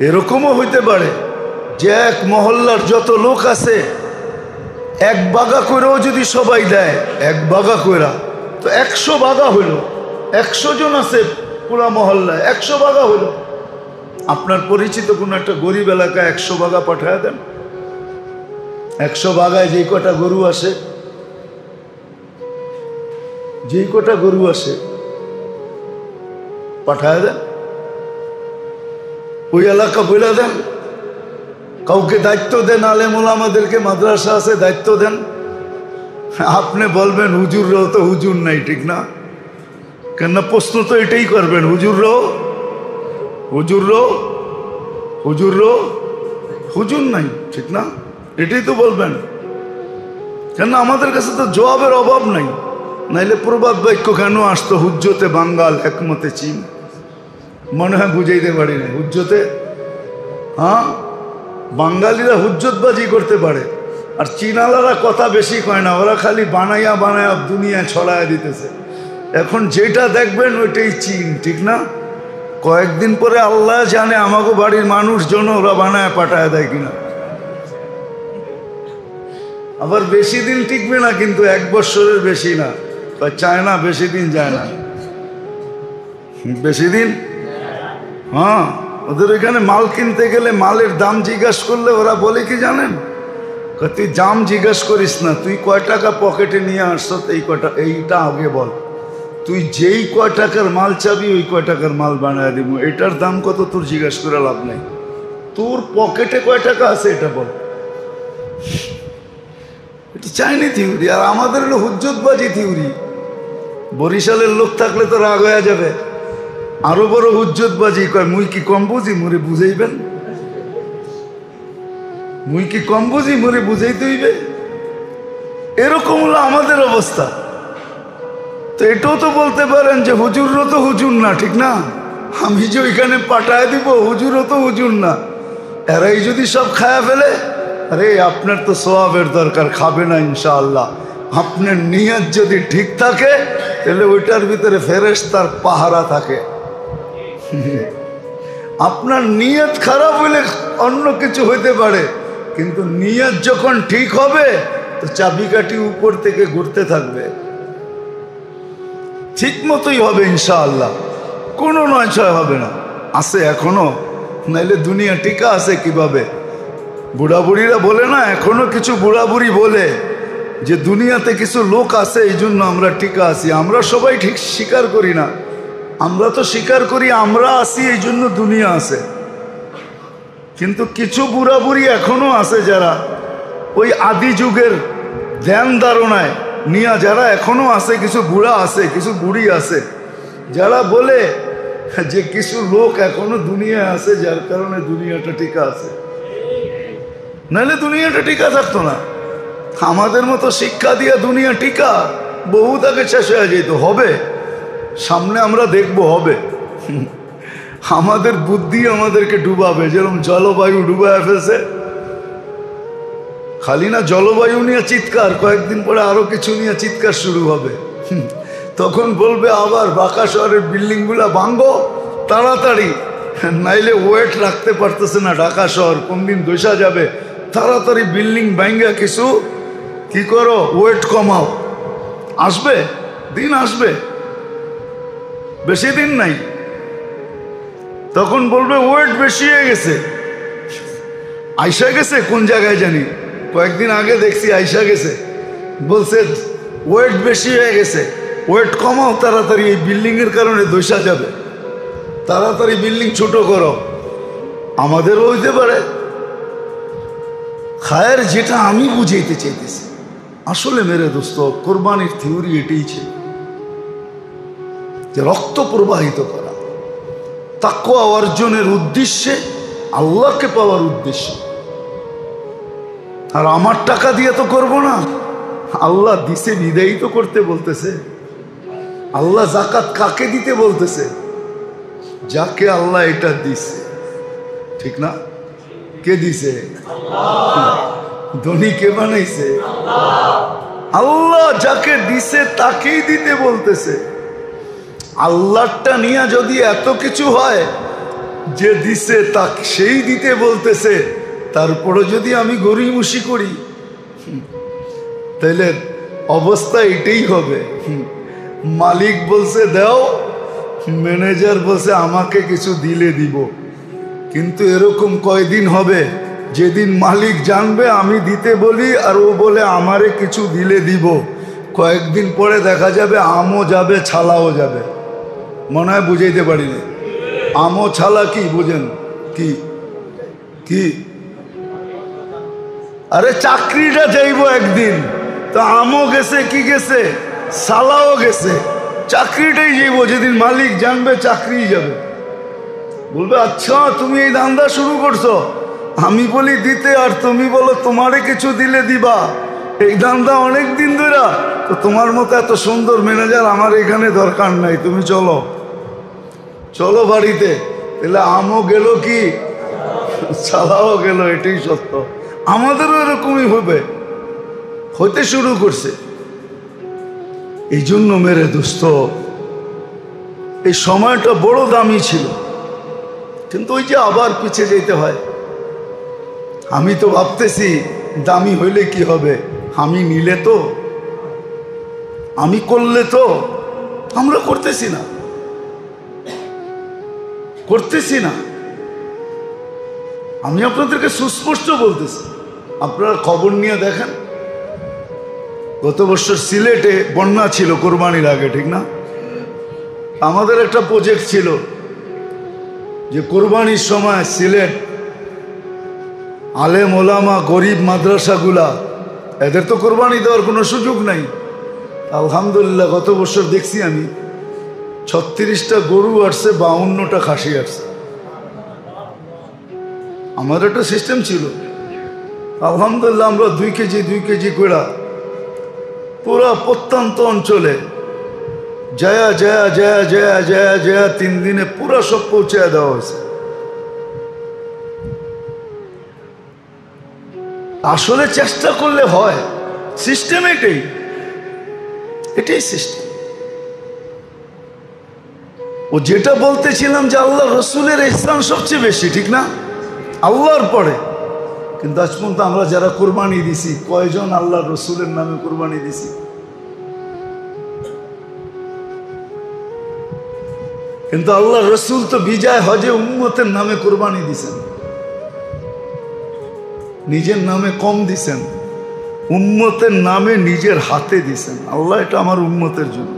এরকমও হইতে পারে যে এক মহল্লার যত লোক আছে, 1 বাগা কইরাও যদি সবাই দেয়, 1 বাগা কইরা, তো 100 বাগা হইল। 100 জন আছে পুরা মহল্লায়, 100 বাগা হইল। আপনার পরিচিত কোন একটা গরিব এলাকায় 100 বাগা পাঠায় দেন। 100 বাগায় যেই কটা গরু আসে, যেই কটা গরু আসে পাঠায় দেন, ওই এলাকা বইলা দেন। কাউকে দায়িত্ব দেন, আলেম ওলামাদেরকে, মাদ্রাসা আছে, দায়িত্ব দেন। আপনি বলবেন হুজুররাও তো হুজুর নাই, ঠিক না? কেন প্রশ্ন তো এটাই করবেন, হুজুররাও হুজুর নাই, ঠিক না? এটাই তো বলবেন। কেন আমাদের কাছে তো জবাবের অভাব নাই। নাইলে প্রবাদ বাক্য কেন আসতো, হুজ্জতে বাঙ্গাল একমতে চীন? মনে হয় বুঝাইতে পারি না। হুজ্জতে, হ্যাঁ, বাঙালিরা হুজ্জতবাজি করতে পারে, আর চীনালারা কথা বেশি কয় না, ওরা খালি বানাইয়া বানাইয়া দুনিয়া ছড়াইয়া দিতেছে। এখন যেটা দেখবেন ওইটাই চীন, ঠিক না? কয়েকদিন পরে আল্লাহ জানে আমাকে বাড়ির মানুষজন ওরা বানায় পাঠায় দেয় কিনা। আবার বেশি দিন টিকবে না, কিন্তু 1 বৎসরের বেশি না। চায় না, বেশি দিন যায় না, বেশি দিন। হ্যাঁ, ওদের এখানে মাল কিনতে গেলে মালের দাম জিজ্ঞাসা করলে ওরা বলে কি জানেন? তুই দাম জিজ্ঞাসা করিস না, তুই কয় টাকা পকেটে নিয়ে আসছ এই কটা, এইটা আগে বল। তুই যেই কয় টাকার মাল চাবি ওই কয় টাকার মাল বানায় দিব, এটার দাম কত তোর জিজ্ঞাসা করে লাভ নাই। তোর পকেটে কয় টাকা আছে এটা বল। এটা চাইনি থিওরি, আর আমাদের হলো হুজ্জতবাজি থিওরি। বরিশালের লোক থাকলে তো রাগ হয়ে যাবে, আরো বড় হুজ্জতবাজি কয় মুই কি কম বুঝি, মুরে বুঝাইবেন? মুই কি কম বুঝি, মুরে বুঝাইতে হইবে? এরকম হলো আমাদের অবস্থা। তো এটাও তো বলতে পারেন যে হুজুরও তো হুজুর না, ঠিক না? আমি যে ওইখানে পাঠায় দিব, হুজুরও তো হুজুর না। এরাই যদি সব খায়া ফেলে, আরে আপনার তো সওয়াবের দরকার, খাবে না ইনশাআল্লাহ। আপনার নিয়ত যদি ঠিক থাকে তাহলে ওইটার ভিতরে ফেরেশতার পাহারা থাকে। আপনার নিয়ত খারাপ হইলে অন্য কিছু হইতে পারে, কিন্তু নিয়ত যখন ঠিক হবে তো চাবিকাঠি উপর থেকে ঘুরতে থাকবে, ঠিক মতোই হবে ইনশাআল্লাহ, কোনো নয় ছয় হবে না। আছে এখনো নাইলে দুনিয়া টিকা আছে কিভাবে? বুড়া বুড়িরা বলে না, এখনো কিছু বুড়া বুড়ি বলে যে দুনিয়াতে কিছু লোক আছে এই জন্য আমরা টিকা আছি। আমরা সবাই ঠিক স্বীকার করি না, আমরা তো স্বীকার করি আমরা আছি এই জন্য দুনিয়া আছে। কিন্তু কিছু বুড়া বুড়ি এখনো আছে যারা ওই আদি যুগের ধ্যান ধারণায় নিয়ে যারা এখনো আছে, কিছু বুড়া আছে, কিছু বুড়ি আছে যারা বলে যে কিছু লোক এখনো দুনিয়ায় আছে যার কারণে দুনিয়াটা টিকা আছে, নাহলে দুনিয়াটা টিকা থাকতো না। আমাদের মতো শিক্ষা দিয়া দুনিয়া টিকা বহুত আগে শেষ হয়ে যেত। হবে সামনে আমরা দেখবো, হবে। আমাদের বুদ্ধি আমাদেরকে ডুবাবে, যেরকম জলবায়ু ডুবায় ফেলছে। খালি না জলবায়ু নিয়ে চিৎকার, কয়েকদিন পরে আরো কিছু নিয়ে চিৎকার শুরু হবে। তখন বলবে আবার বাঁকা শহরের বিল্ডিং গুলা ভাঙ্গো তাড়াতাড়ি, নাইলে ওয়েট রাখতে পারতেছে না ঢাকা শহর, কোন দিন দোষা যাবে। তাড়াতাড়ি বিল্ডিং ভাঙ্গা কিছু কি করো, ওয়েট কমাও। আসবে দিন, আসবে, বেশি দিন নাই। তখন বলবে ওয়েট বেশি হয়ে গেছে, আইসা গেছে কোন জায়গায় জানি, কয়েকদিন আগে দেখছি আইসা গেছে, বলছে ওয়েট বেশি হয়ে গেছে, ওয়েট কমাও তাড়াতাড়ি, এই বিল্ডিং এর কারণে দোষা যাবে, তাড়াতাড়ি বিল্ডিং ছোট করো। আমাদেরও হইতে পারে। খায়ের যেটা আমি বুঝাইতে চাইতেছি, আসলে মেরে দোস্ত কোরবানির থিওরি এটাই ছিল যে রক্ত প্রবাহিত করা, তাকওয়া অর্জনের উদ্দেশ্যে, আল্লাহকে পাওয়ার উদ্দেশ্যে। আর আমার টাকা দিয়ে তো করব না, আল্লাহ দিছে বিদায়ী তো করতে বলতেছে। আল্লাহ জাকাত কাকে দিতে বলতেছে? যাকে আল্লাহ এটা দিছে, ঠিক না? কে দিছে? ধনী কে বানাইছে? আল্লাহ যাকে দিছে তাকেই দিতে বলতেছে। আল্লাহটা নিয়ে যদি এত কিছু হয়, যে দিছে তাকে সেই দিতে বলতেছে, তারপরে যদি আমি গরিমসি করি তাহলে অবস্থা এটাই হবে। মালিক বলছে দাও, ম্যানেজার বলছে আমাকে কিছু দিলে দিব। কিন্তু এরকম কয়দিন হবে যেদিন মালিক জানবে আমি দিতে বলি আর ও বলে আমারে কিছু দিলে দিব, কয়েকদিন পরে দেখা যাবে আমও যাবে ছালাও যাবে। মনে হয় বুঝাইতে পারিনি। আমও ছালা কি বুঝেন? কি কি? আরে চাকরিটা যাইব একদিন, তো আমও গেছে, কি গেছে, সালাও গেছে, চাকরিটাই যাইব। যেদিন মালিক জানবে চাকরি যাবে। বলবে আচ্ছা তুমি এই ধান্দা শুরু করছো, আমি বলি দিতে আর তুমি বলো তোমারে কিছু দিলে দিবা, এই ধান্দা অনেক দিন ধরে। তো তোমার মতো এত সুন্দর ম্যানেজার আমার এখানে দরকার নাই, তুমি চলো চলো বাড়িতে। তাহলে আমও গেল কি সালাও গেল, এটাই সত্য। আমাদেরও এরকমই হবে, হতে শুরু করছে। এই জন্য মেরে দোস্ত এই সময়টা বড় দামি ছিল, কিন্তু ওই যে আবার পিছিয়ে যেতে হয়। আমি তো ভাবতেছি দামি হইলে কি হবে, আমি নিলে তো, আমি করলে তো। আমরা করতেছি না, করতেছি না। আমি আপনাদেরকে সুস্পষ্ট বলতেছি, আপনারা খবর নিয়ে দেখেন। গত বছর সিলেটে বন্যা ছিল কোরবানির আগে, ঠিক না? আমাদের একটা প্রজেক্ট ছিল যে কোরবানির সময় সিলেট আলেম ওলামা গরিব মাদ্রাসাগুলা, এদের তো কোরবানি দেওয়ার কোনো সুযোগ নাই। আলহামদুলিল্লাহ গত বছর দেখছি আমি 36টা গরু আসছে, 52টা খাসি আসছে। আমার একটা সিস্টেম ছিল, আলহামদুলিল্লাহ আমরা 2 কেজি করে পুরা প্রত্যন্ত অঞ্চলে জয়া জয়া জয়া জয়া জয়া জয়া 3 দিনে পুরা সব পৌঁছে দেওয়া হয়েছে। আসলে চেষ্টা করলে হয়, সিস্টেম এটাই সিস্টেম। ও যেটা বলতেছিলাম যে আল্লাহ রসুলের ইহসান সবচেয়ে বেশি, ঠিক না? আল্লাহর পরে। কিন্তু আজ পর্যন্ত আমরা যারা কোরবানি দিছি, কয়জন আল্লাহ রসুলের নামে কোরবানি দিছি? কিন্তু আল্লাহ রসুল তো বিজয় হজে উম্মতের নামে কোরবানি দিছেন, নিজের নামে কম দিছেন, উম্মতের নামে নিজের হাতে দিছেন। আল্লাহ এটা আমার উম্মতের জন্য।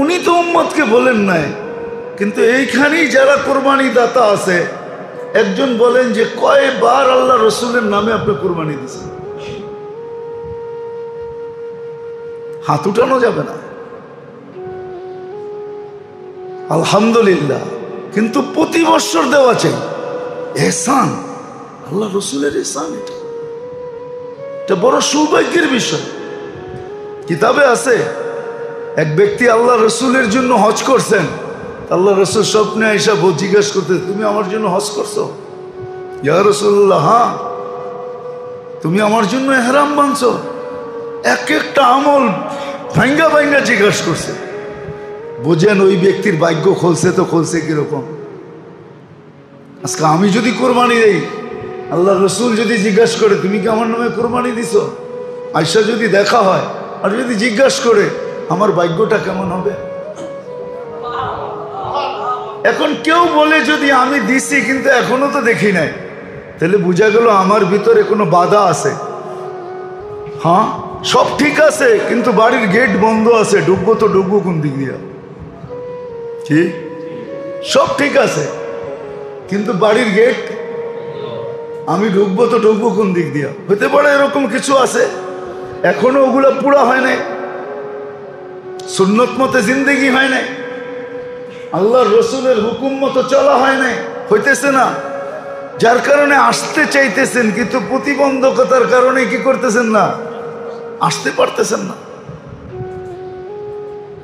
উনি তো উম্মতকে বলেন নাই, কিন্তু এইখানেই যারা কোরবানি দাতা আছে, একজন বলেন যে কয়বার আল্লাহ রসুলের নামে আপনি কোরবানি দিছেন? হাত উঠানো যাবে না, আলহামদুলিল্লাহ। কিন্তু প্রতি বছর দেওয়া চাই, এহসান, আল্লাহ রসুলের এহসান। এটা বড় সৌভাগ্যের বিষয়। কিতাবে আছে এক ব্যক্তি আল্লাহ রসুলের জন্য হজ করছেন। আল্লাহ রসুল স্বপ্নে আইসা জিজ্ঞাসা করতে, তুমি আমার জন্য হজ করছো? ইয়া রাসূলুল্লাহ, হ্যাঁ। তুমি আমার জন্য এহরাম বাঁধছো? এক একটা আমল ভাঙ্গা ভাঙ্গা জিজ্ঞাসা করছে। বোঝেন ওই ব্যক্তির ভাগ্য খুলছে তো খুলছে কিরকম। আজকে আমি যদি কোরবানি দেই, আল্লাহ রসুল যদি জিজ্ঞাসা করে তুমি কি আমার নামে কোরবানি দিছো, আয়সা যদি দেখা হয় আর যদি জিজ্ঞাসা করে, আমার ভাগ্যটা কেমন হবে? এখন কেউ বলে যদি আমি দিছি কিন্তু এখনো তো দেখি নাই, তাহলে বোঝা গেল আমার ভিতরে কোনো বাধা আছে। হ্যাঁ, সব ঠিক আছে, কিন্তু বাড়ির গেট বন্ধ আছে, ডুববো তো ডুববো কোন দিক দিয়া? কি সব ঠিক আছে, কিন্তু বাড়ির গেট, আমি ঢুকবো তো ঢুকবো কোন দিক দিয়া? হতে পারে এরকম কিছু আছে, এখনো ওগুলা পুরা হয় নাই, সুন্নত মতে জিন্দেগি হয় নাই, আল্লাহ রসুলের হুকুম মতো চলা হয় নাই, হইতেছে না। যার কারণে আসতে চাইতেছেন, কিন্তু প্রতিবন্ধকতার কারণে কি করতেছেন না, আসতে পারতেছেন না।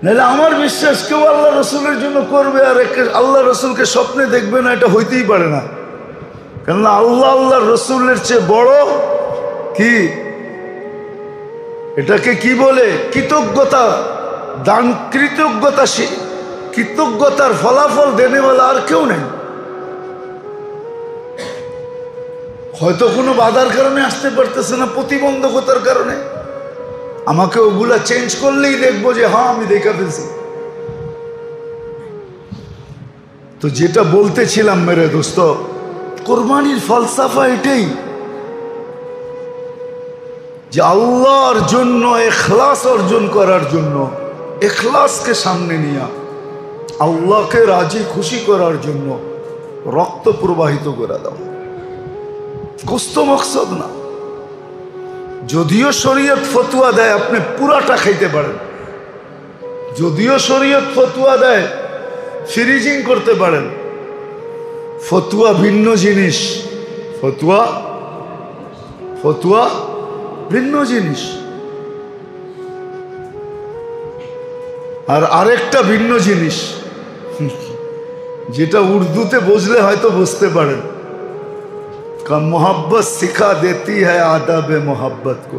নাহলে আমার বিশ্বাস কেউ আল্লাহ রসুলের জন্য করবে আর আল্লাহ রসুলকে স্বপ্নে দেখবে না, এটা হইতেই পারে না। কেননা আল্লাহ আল্লাহ রসুলের চেয়ে বড় কি, এটাকে কি বলে, কৃতজ্ঞতা দান, কৃতজ্ঞতার ফলাফল দেনেওয়ালা আর কেউ নেই। হয়তো কোনো বাধার কারণে আসতে পারতেছে না, প্রতিবন্ধকতার কারণে। আমাকে ওগুলা চেঞ্জ করলেই দেখবো যে হ্যাঁ আমি দেখা ফেলছি। তো যেটা বলতেছিলাম মেরে দোস্ত, কোরবানির ফলসাফা এটাই যে আল্লাহর জন্য ইখলাস অর্জন করার জন্য, ইখলাসকে সামনে নিয়ে আল্লাহকে রাজি খুশি করার জন্য রক্ত প্রবাহিত করে দাও, কষ্ট মকসদ না। যদিও শরীয়ত ফতুয়া দেয় আপনি পুরাটা খাইতে পারেন, যদিও শরীয়ত ফতুয়া দেয় ফ্রিজিং করতে পারেন, ফতুয়া ভিন্ন জিনিস, ফতুয়া ভিন্ন জিনিস। আর আরেকটা ভিন্ন জিনিস, যেটা উর্দুতে বুঝলে হয়তো বুঝতে পারেন, का मोहब्बत सिखा देती है आदाब मोहब्बत को।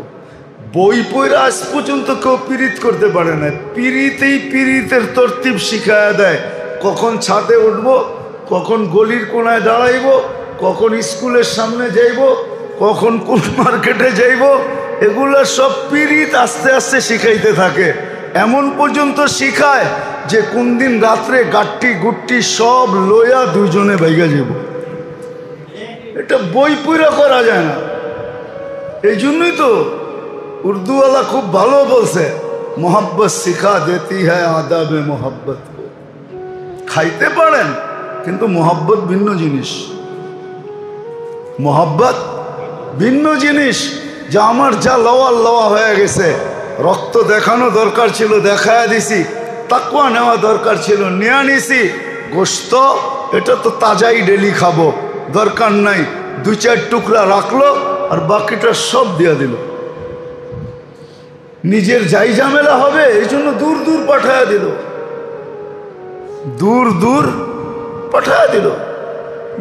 বই পড়া আজ পর্যন্ত কেউ পীড়িত করতে পারে না, পীড়িতেই পীড়িতের তরতিব শিখায়া দেয়। কখন ছাদে উঠবো, কখন গলির কোনায় দাঁড়াইব, কখন স্কুলের সামনে যাইব, কখন কোন মার্কেটে যাইব, এগুলো সব পীড়িত আস্তে আস্তে শিখাইতে থাকে। এমন পর্যন্ত শিখায় যে কোন দিন রাত্রে গাট্টি গুট্টি সব লইয়া দুইজনে বাইগা যাব। এটা বই পড়া করা যায় না। এই জন্যই তো উর্দুওয়ালা খুব ভালো বলছে, মোহাব্বত শিখা দেতি হ্যায় আদাবে মোহাব্বত। খাইতে পারেন, কিন্তু মোহাব্বত ভিন্ন জিনিস, মোহাব্বত ভিন্ন জিনিস। যা আমার যা লওয়া লওয়া হয়ে গেছে, রক্ত দেখানো দরকার ছিল দেখায়া দিছি, তাকওয়া নেওয়া দরকার ছিল নিয়ে নিছি। গোশত এটা তো তাজাই ডেলি খাবো, দরকার নাই, দুই চার টুকরা রাখলো আর বাকিটা সব দিয়া দিল। নিজের যাই ঝামেলা হবে এই জন্য দূর দূর পাঠায়া দিল, দূর দূর পাঠায়া দিল,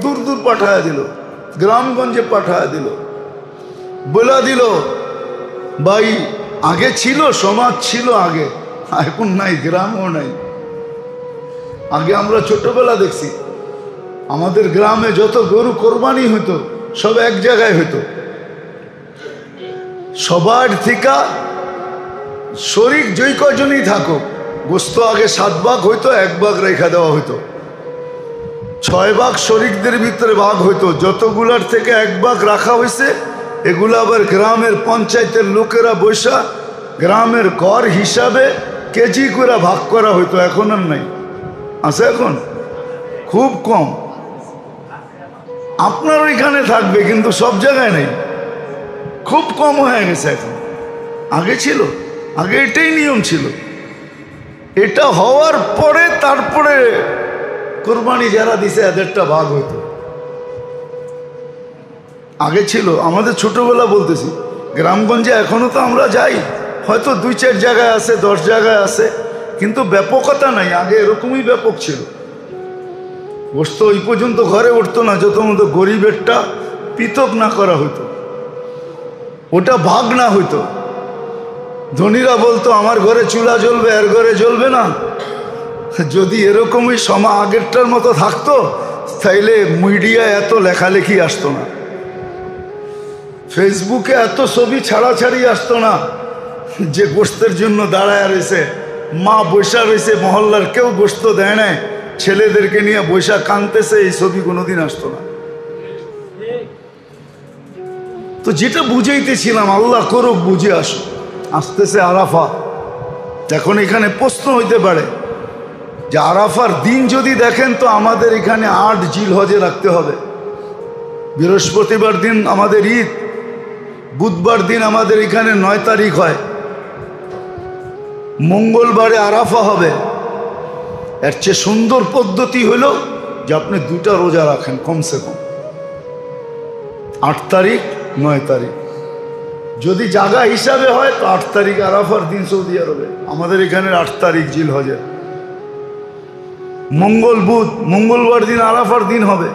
দূর দূর পাঠায়া দিল, গ্রামগঞ্জে পাঠায়া দিল। বলে দিল ভাই, আগে ছিল সমাজ ছিল আগে, এখন নাই, গ্রামও নাই। আগে আমরা ছোটবেলা দেখছি আমাদের গ্রামে যত গরু কোরবানি হতো সব এক জায়গায় হতো, সবার থেকে শরিক যেই কজনই থাকুক গোস্ত আগে 7 ভাগ হইতো, 1 ভাগ রেখা দেওয়া হইতো, 6 ভাগ শরিকদের ভিতরে ভাগ হইতো। যতগুলার থেকে 1 ভাগ রাখা হয়েছে এগুলো আবার গ্রামের পঞ্চায়েতের লোকেরা বৈশা গ্রামের কর হিসাবে কেজি করে ভাগ করা হইতো। এখন আর নাই, আছে এখন খুব কম। আপনার ওইখানে থাকবে কিন্তু সব জায়গায় নেই, খুব কম হয়ে গেছে এখন। আগে ছিল, আগে এটাই নিয়ম ছিল। এটা হওয়ার পরে তারপরে কোরবানি যারা দিছে এদেরটা ভাগ হইতো। আগে ছিল আমাদের ছোটবেলা বলতেছি, গ্রামগঞ্জে এখনো তো আমরা যাই, হয়তো 2-4 জায়গায় আছে, 10 জায়গায় আছে, কিন্তু ব্যাপকতা নাই। আগে এরকমই ব্যাপক ছিল। গোস্ত ওই পর্যন্ত ঘরে উঠতো না যত মতো গরিবেরটা পৃথক না করা হইতো, ওটা ভাগ না হইতো। ধনীরা বলতো আমার ঘরে চুলা জ্বলবে, এর ঘরে জ্বলবে না। যদি এরকমই আগেরটার মতো থাকতো তাইলে মিডিয়ায় এত লেখালেখি আসতো না, ফেসবুকে এত ছবি ছাড়াছাড়ি আসতো না যে গোস্তের জন্য দাঁড়ায় রয়েছে, মা বৈশা রয়েছে, মহল্লার কেউ গোস্ত দেয় না, ছেলেদেরকে নিয়ে বৈশা কাঁদতেছে, এই ছবি কোনোদিন আসতো না। তো যেটা বুঝাইতেছিলাম, আল্লাহ করুক বুঝে আসো। আসতেছে আরাফা। এখন এখানে প্রশ্ন হইতে পারে যে আরাফার দিন যদি দেখেন তো আমাদের এখানে 8 জিলহজে রাখতে হবে। বৃহস্পতিবার দিন আমাদের ঈদ, বুধবার দিন আমাদের এখানে 9 তারিখ হয়, মঙ্গলবারে আরাফা হবে। এর চেয়ে সুন্দর পদ্ধতি হলো যে আপনি 2টা রোজা রাখেন কমসে কম, 8 তারিখ 9 তারিখ। যদি জায়গা হিসাবে হয় তো 8 তারিখ আরাফার দিন সৌদি আরবে, আমাদের এখানে 8 তারিখ জিলহজের, মঙ্গল বুধ, মঙ্গলবার দিন আরাফার দিন হবে।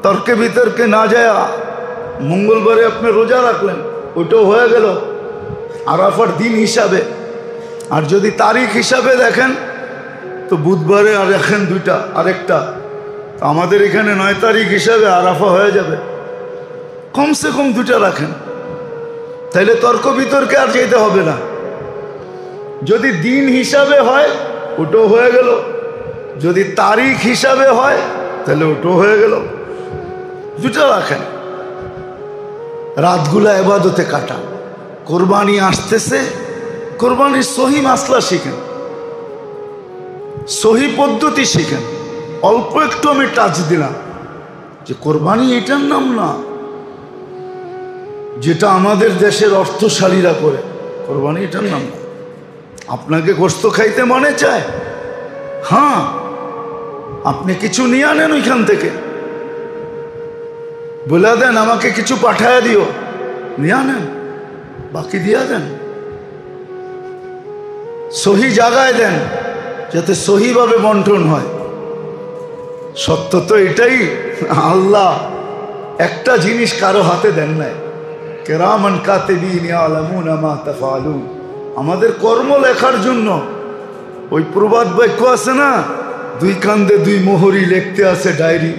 তর্কে বিতর্কে না যায় মঙ্গলবারে আপনি রোজা রাখলেন, ওইটাও হয়ে গেল আরাফার দিন হিসাবে। আর যদি তারিখ হিসাবে দেখেন তো বুধবারে আর রাখেন 2টা, আরেকটা, তো আমাদের এখানে 9 তারিখ হিসাবে আরাফা হয়ে যাবে। কমসে কম 2টা রাখেন, তাইলে তর্ক বিতর্কে আর যেতে হবে না। যদি দিন হিসাবে হয় ওটাও হয়ে গেল, যদি তারিখ হিসাবে হয় তাহলে ওটাও হয়ে গেল। 2টা রাখেন, রাতগুলা ইবাদতে কাটান। কোরবানি আসতেছে, কোরবানির সহি মাসলা শিখেন, সহি পদ্ধতি শিখেন। অল্প একটু আমি টাচ দিলাম যে কোরবানি এটার নাম না যেটা আমাদের দেশের অর্থশালীরা করে, কোরবানি এটার নাম না। আপনাকে গোস্ত খাইতে মনে চায়, হ্যাঁ আপনি কিছু নিয়ে আনেন ওইখান থেকে, বলে দেন আমাকে কিছু পাঠায় দিও, নিয়ে আনেন, বাকি দিয়া দেন, সহি জায়গায় দেন যাতে সহিভাবে বন্টন হয়। সত্য তো এটাই, আল্লাহ একটা জিনিস কারো হাতে দেন নাই, কিরামান কাতিবিন ইয়ালামুনা মা তাফআলুন, আমাদের কর্ম লেখার জন্য। ওই প্রবাদ বাক্য আছে না, 2 কান্দে 2 মোহরি লিখতে আছে ডায়েরি,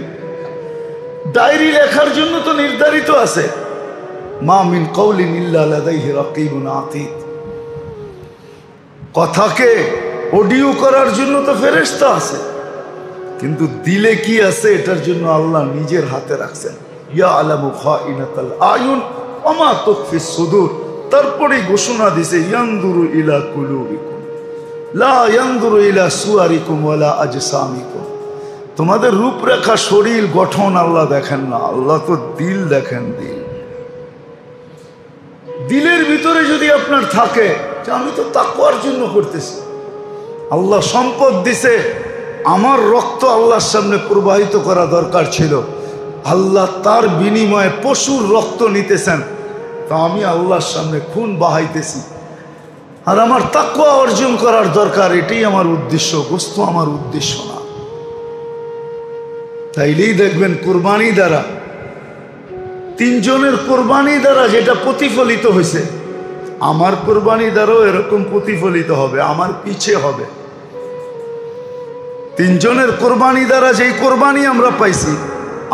ডায়েরি লেখার জন্য তো নির্ধারিত আছে, মা মিন কওলিন ইল্লা লাদাইহি রাকিবুন আতীদ, কথাকে অডিও করার জন্য তো ফেরেশতা আছে, কিন্তু দিলে কি আছে এটার জন্য আল্লাহ নিজের হাতে রাখছেন। ইয়ালামু খাইনাতাল আয়ুন ওয়া মা তুখফিস সুদূর, তারপরে ঘোষণা দিছে ইয়ানদুরু ইলা কুলুবিকুম লা ইয়ানদুরু ইলা সুয়ারিকুম ওয়ালা আজসামিকুম, তোমাদের রূপরেখা শরীর গঠন আল্লাহ দেখেন না, আল্লাহ তো দিল দেখেন। দিলের ভিতরে যদি আপনার থাকে যে আমি তো তাকওয়ার জন্য করতেছি, আল্লাহ সম্পদ দিছে, আমার রক্ত আল্লাহর সামনে প্রবাহিত করা দরকার ছিল, আল্লাহ তার বিনিময়ে পশুর রক্ত নিতেছেন, তা আমি আল্লাহর সামনে খুন বাহাইতেছি, আর আমার তাকওয়া অর্জন করার দরকার, এটাই আমার উদ্দেশ্য, গোস্ত আমার উদ্দেশ্য না। তাইলেই দেখবেন কোরবানি দ্বারা, 3 জনের কোরবানি দ্বারা যেটা প্রতিফলিত হয়েছে, আমার কোরবানি দ্বারাও এরকম প্রতিফলিত হবে, আমার পিছে হবে। 3 জনের কোরবানি দ্বারা যেই কোরবানি আমরা পাইছি,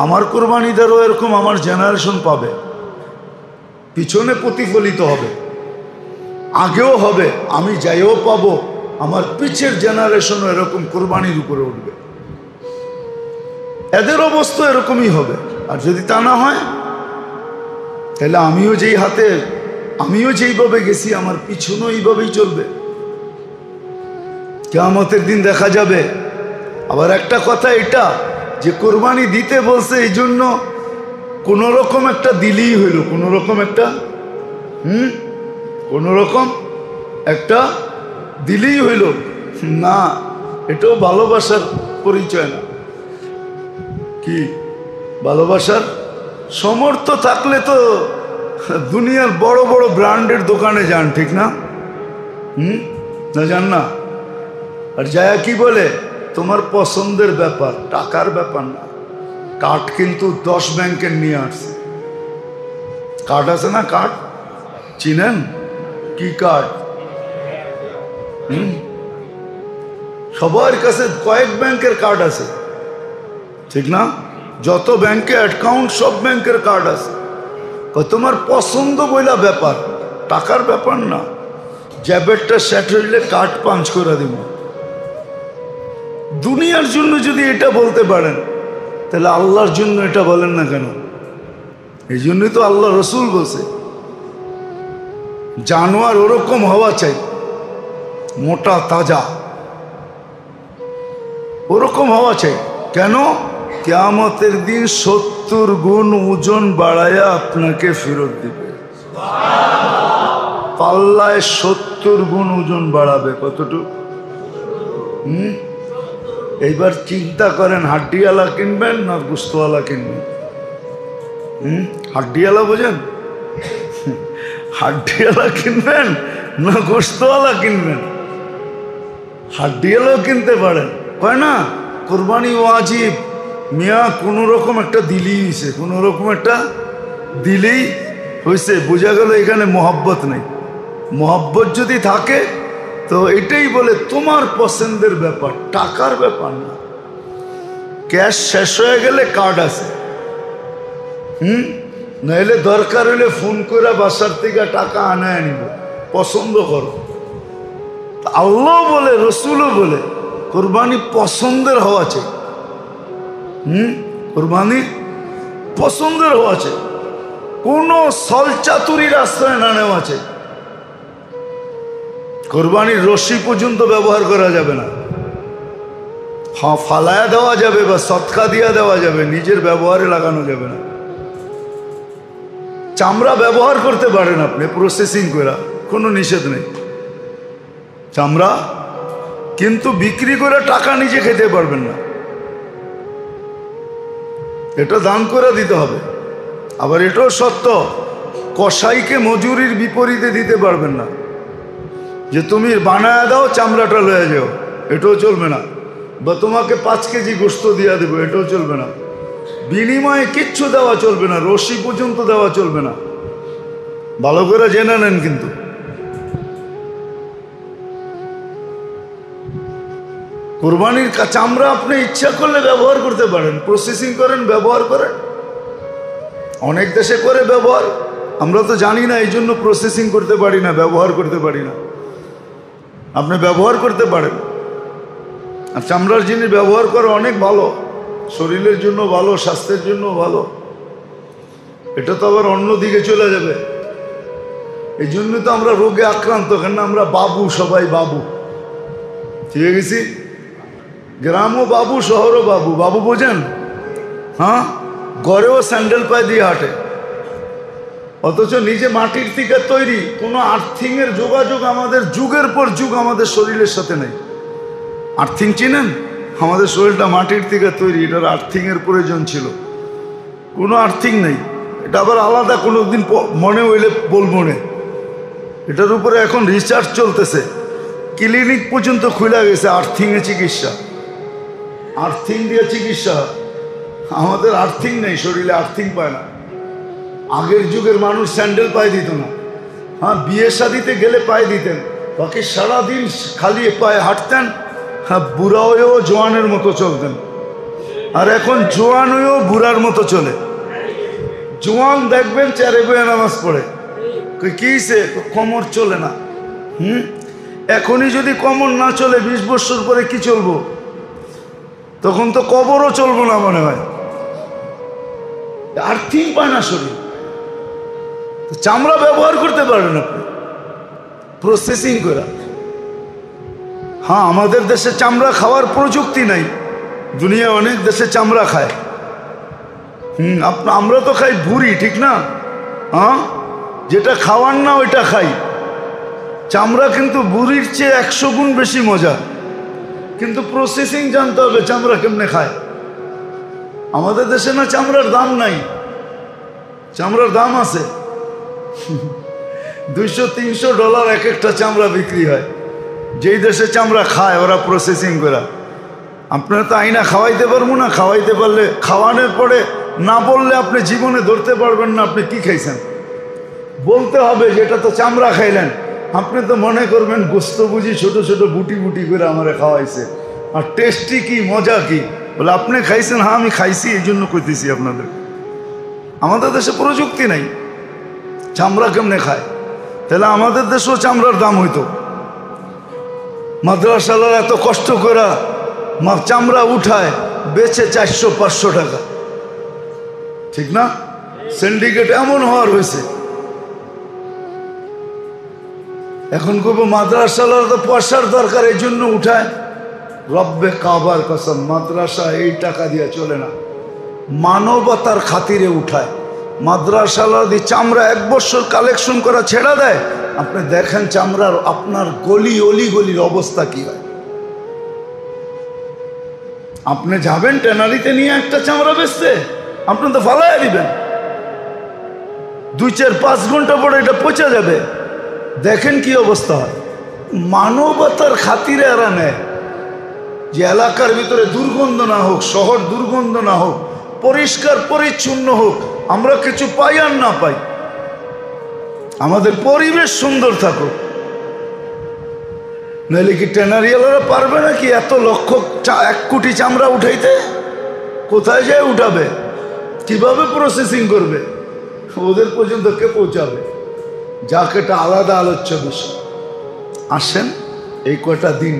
আমার কোরবানি দ্বারাও এরকম আমার জেনারেশন পাবে, পিছনে প্রতিফলিত হবে, আগেও হবে, আমি যাইও পাবো, আমার পিছের জেনারেশনও এরকম কোরবানির উপরে উঠবে, এদের অবস্থা এরকমই হবে। আর যদি তা না হয় তাহলে আমিও যেইভাবে গেছি আমার পিছনও এইভাবেই চলবে। কিয়ামতের দিন দেখা যাবে। আবার একটা কথা এটা যে কোরবানি দিতে বলছে এই জন্য কোন রকম একটা দিলেই হইল, কোন রকম একটা দিলেই হইল না, এটাও ভালোবাসার পরিচয় না। কি ভালোবাসার সমর্থ থাকলে তো দুনিয়ার বড় বড় ব্র্যান্ডের দোকানে যান, ঠিক না? না যান না? আর যায়া কি বলে তোমার পছন্দের ব্যাপার, টাকার ব্যাপার না। কার্ড কিন্তু 10 ব্যাংকের নিয়ে আসছে। কার্ড আছে না? কার্ড চিনেন? কি কার্ড? সবার কাছে কয়েক ব্যাংকের কার্ড আছে, ঠিক না? যত ব্যাংকে অ্যাকাউন্ট সব ব্যাংকের কার্ড আছে। তোমার পছন্দ বইলা ব্যাপার, টাকার ব্যাপার না। জ্যাবেটটা সেট হইলে কার্ড পাঞ্চ করে দিব। দুনিয়ার জন্য যদি এটা বলতে পারেন তাহলে আল্লাহর জন্য এটা বলেন না কেন? এই জন্যই তো আল্লাহ রসুল বলছে জানোয়ার ওরকম হওয়া চাই, মোটা তাজা ওরকম হওয়া চাই। কেন? কিয়ামতের দিন 70 গুণ ওজন বাড়ায়া আপনাকে ফেরত দিবে। পাল্লায় 70 গুণ ওজন বাড়াবে। কতটুকু? এইবার চিন্তা করেন, হাড্ডিওয়ালা কিনবেন না গোস্তওয়ালা কিনবেন? হাড্ডিওয়ালা বোঝেন? হাড্ডিওয়ালা কিনবেন না গোস্তওয়ালা কিনবেন? হাড্ডিওয়ালাও কিনতে পারেন, কয় না কোরবানি ওয়াজিব। মিয়া কোনো রকম একটা দিলেই হয়েছে, কোনো রকম একটা দিলেই হয়েছে। বোঝা গেল এখানে মোহাব্বত নেই। মোহাব্বত যদি থাকে তো এটাই বলে তোমার পছন্দের ব্যাপার, টাকার ব্যাপার না। ক্যাশ শেষ হয়ে গেলে কার্ড আছে, নাহলে দরকার হলে ফোন করে বাসার থেকে টাকা আনায় নিব, পছন্দ করো। আল্লাহ বলে, রসুলও বলে কোরবানি পছন্দের হওয়া চাই। কোরবানি পছন্দের হওয়া চাই, কোনো ছলচাতুরির আশ্রয় না নেওয়া চাই। কোরবানির রশি পর্যন্ত ব্যবহার করা যাবে না। হ্যাঁ, ফালায়া দেওয়া যাবে বা সৎকা দিয়া দেওয়া যাবে, নিজের ব্যবহারে লাগানো যাবে না। চামড়া ব্যবহার করতে পারেন আপনি প্রসেসিং করে, কোনো নিষেধ নেই চামড়া, কিন্তু বিক্রি করে টাকা নিজে খেতে পারবেন না। এটা দান করে দিতে হবে। আবার এটাও সত্য, কসাইকে মজুরির বিপরীতে দিতে পারবেন না, যে তুমি বানায় দাও চামড়াটা লয়ে যাও, এটাও চলবে না। বা তোমাকে 5 কেজি গোস্ত দিয়া দেবো, এটাও চলবে না। বিনিময়ে কিচ্ছু দেওয়া চলবে না, রশি পর্যন্ত দেওয়া চলবে না। ভালো করে জেনে নেন। কিন্তু কোরবানির চামড়া আপনি ইচ্ছা করলে ব্যবহার করতে পারেন, প্রসেসিং করেন, ব্যবহার করেন। অনেক দেশে করে ব্যবহার, আমরা তো জানি না, এই জন্য প্রসেসিং করতে পারি না, ব্যবহার করতে পারি না। আপনি ব্যবহার করতে পারেন। আর চামড়ার জিনিস ব্যবহার করা অনেক ভালো, শরীরের জন্য ভালো, স্বাস্থ্যের জন্য ভালো। এটা তো আবার অন্যদিকে চলে যাবে। এই জন্য তো আমরা রোগে আক্রান্ত, কেন আমরা বাবু, সবাই বাবু, ঠিক গেছি। গ্রামও বাবু, শহরও বাবু। বাবু বোঝেন? হ্যাঁ, ঘরেও স্যান্ডেল পায়ে দিয়ে হাঁটে, অথচ নিজে মাটির থেকে তৈরি। কোনো আর্থিংয়ের যোগাযোগ আমাদের যুগের পর যুগ আমাদের শরীরের সাথে নেই। আর্থিং চিনেন? আমাদের শরীরটা মাটির থেকে তৈরি, এটার আর্থিংয়ের প্রয়োজন ছিল, কোনো আর্থিং নেই। এটা আবার আলাদা কোনো দিন মনে হইলে বলবো না। এটার উপরে এখন রিসার্চ চলতেছে, ক্লিনিক পর্যন্ত খুলে গেছে আর্থিংয়ে চিকিৎসা, আর্থিং দিয়ে চিকিৎসা। আমাদের আর্থিং নেই, শরীরে আর্থিং পায় না। আগের যুগের মানুষ স্যান্ডেল পায়ে দিত না। হ্যাঁ, বিয়ে শাদিতে গেলে পায়ে দিতেন, বাকি সারাদিন খালি পায়ে হাঁটতেন। হ্যাঁ, বুড়া হয়েও জোয়ানের মতো চলতেন। আর এখন জোয়ান হয়েও বুড়ার মতো চলে। জোয়ান দেখবেন চারে বয়ে নামাজ পড়ে, কি সে কোমর চলে না। এখনই যদি কমন না চলে 20 বছর পরে কি চলবো? তখন তো কবরও চলবো না মনে হয়, আর্থিং পায় না শরীর। চামড়া ব্যবহার করতে পারবেন আপনি প্রসেসিং করে। হ্যাঁ, আমাদের দেশে চামড়া খাওয়ার প্রযুক্তি নাই, দুনিয়া অনেক দেশে চামড়া খায়। আমরা তো খাই ভুড়ি, ঠিক না? হ্যাঁ, যেটা খাওয়ার না ওইটা খাই। চামড়া কিন্তু বুড়ির চেয়ে 100 গুণ বেশি মজা, কিন্তু প্রসেসিং জানতে হবে চামড়া কেমনে খায়। আমাদের দেশে না চামড়ার দাম নাই, চামড়ার দাম আছে। $200-300 এক একটা চামড়া বিক্রি হয়। যেই দেশে চামড়া খায় ওরা প্রসেসিং করে। আপনারা তো আইনা খাওয়াইতে পারবো না, খাওয়াইতে পারলে খাওয়ানোর পরে না বললে আপনি জীবনে ধরতে পারবেন না আপনি কি খাইছেন। বলতে হবে যেটা তো চামড়া খাইলেন, আপনি তো মনে করবেন গোস্ত বুঝি ছোট ছোট বুটি বুটি করে আমারে খাওয়াইছে, আর টেস্টি কি মজা কি। বলে আপনি খাইছেন? হ্যাঁ আমি খাইছি, এই জন্য কইতেছি আপনাদের। আমাদের দেশে প্রযুক্তি নাই, চামড়া কেমনে খায়। তাহলে আমাদের দেশেও চামড়ার দাম হইতো। মাদ্রাসালার এত কষ্ট করে চামড়া উঠায় বেচে 400-500 টাকা, ঠিক না? সিন্ডিকেট এমন হওয়ার হয়েছে। এখন কব মাদ্রাসালার তো পয়সার দরকার, এই জন্য উঠায়। রব্বে কাবার কসম, মাদ্রাসা এই টাকা দিয়ে চলে না, মানবতার খাতিরে উঠায়। মাদ্রাসালা দিয়ে চামড়া 1 বছর কালেকশন করা ছেড়ে দেয়। আপনি দেখেন চামড়ার আপনার গলি অলিগলির অবস্থা কি হয়। আপনি যাবেন ট্যানারিতে নিয়ে একটা চামড়া বেচতে, আপনি তো ফালাইয়া দিবেন, 2-4-5 ঘন্টা পরে এটা পচে যাবে। দেখেন কি অবস্থা হয়। মানবতার খাতিরে এরা নেয় যে এলাকার ভিতরে দুর্গন্ধ না হোক, শহর দুর্গন্ধ না হোক, পরিষ্কার পরিচ্ছন্ন হোক, আমরা কিছু পাই আর না পাই, আমাদের পরিবেশ সুন্দর থাকুক। নাহলে কি ট্যানারিয়ালারা পারবে নাকি এত লক্ষ 1 কোটি চামড়া উঠাইতে? কোথায় যায় উঠাবে? কিভাবে প্রসেসিং করবে? ওদের পর্যন্ত কে পৌঁছাবে? যাক, এটা আলাদা আলোচ্য বিষয়। আসেন এই কয়টা দিন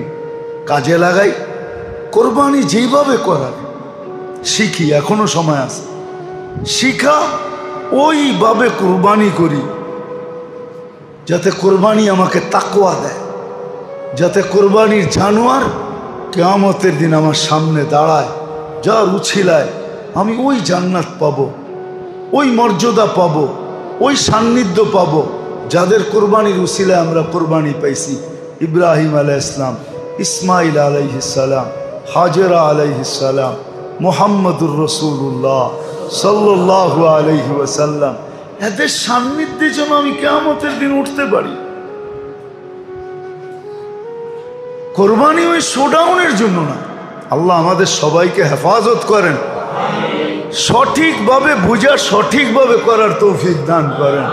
কাজে লাগাই, কোরবানি যেইভাবে করার শিখি, এখনো সময় আছে। শিখা ওইভাবে কোরবানি করি যাতে কোরবানি আমাকে তাকওয়া দেয়, যাতে কোরবানির জানোয়ার কিয়ামতের দিন আমার সামনে দাঁড়ায়, যার উছিলায় আমি ওই জান্নাত পাবো, ওই মর্যাদা পাবো, ওই সান্নিধ্য পাবো যাদের কোরবানির উছিলায় আমরা কোরবানি পাইছি। ইব্রাহিম আলাইহিস সালাম, ইসমাইল আলাইহিস সালাম, হাজরা আলাইহিস সালাম, মুহাম্মদুর রাসূলুল্লাহ সাল্লাল্লাহু আলাইহি ওয়াসাল্লাম, এদের সান্নিধ্যে যেন আমি কিয়ামতের দিন উঠতে পারি। কোরবানি ওই শোডাউনের জন্য না। আল্লাহ আমাদের সবাইকে হেফাজত করেন, সঠিকভাবে বুঝা সঠিকভাবে করার তৌফিক দান করেন।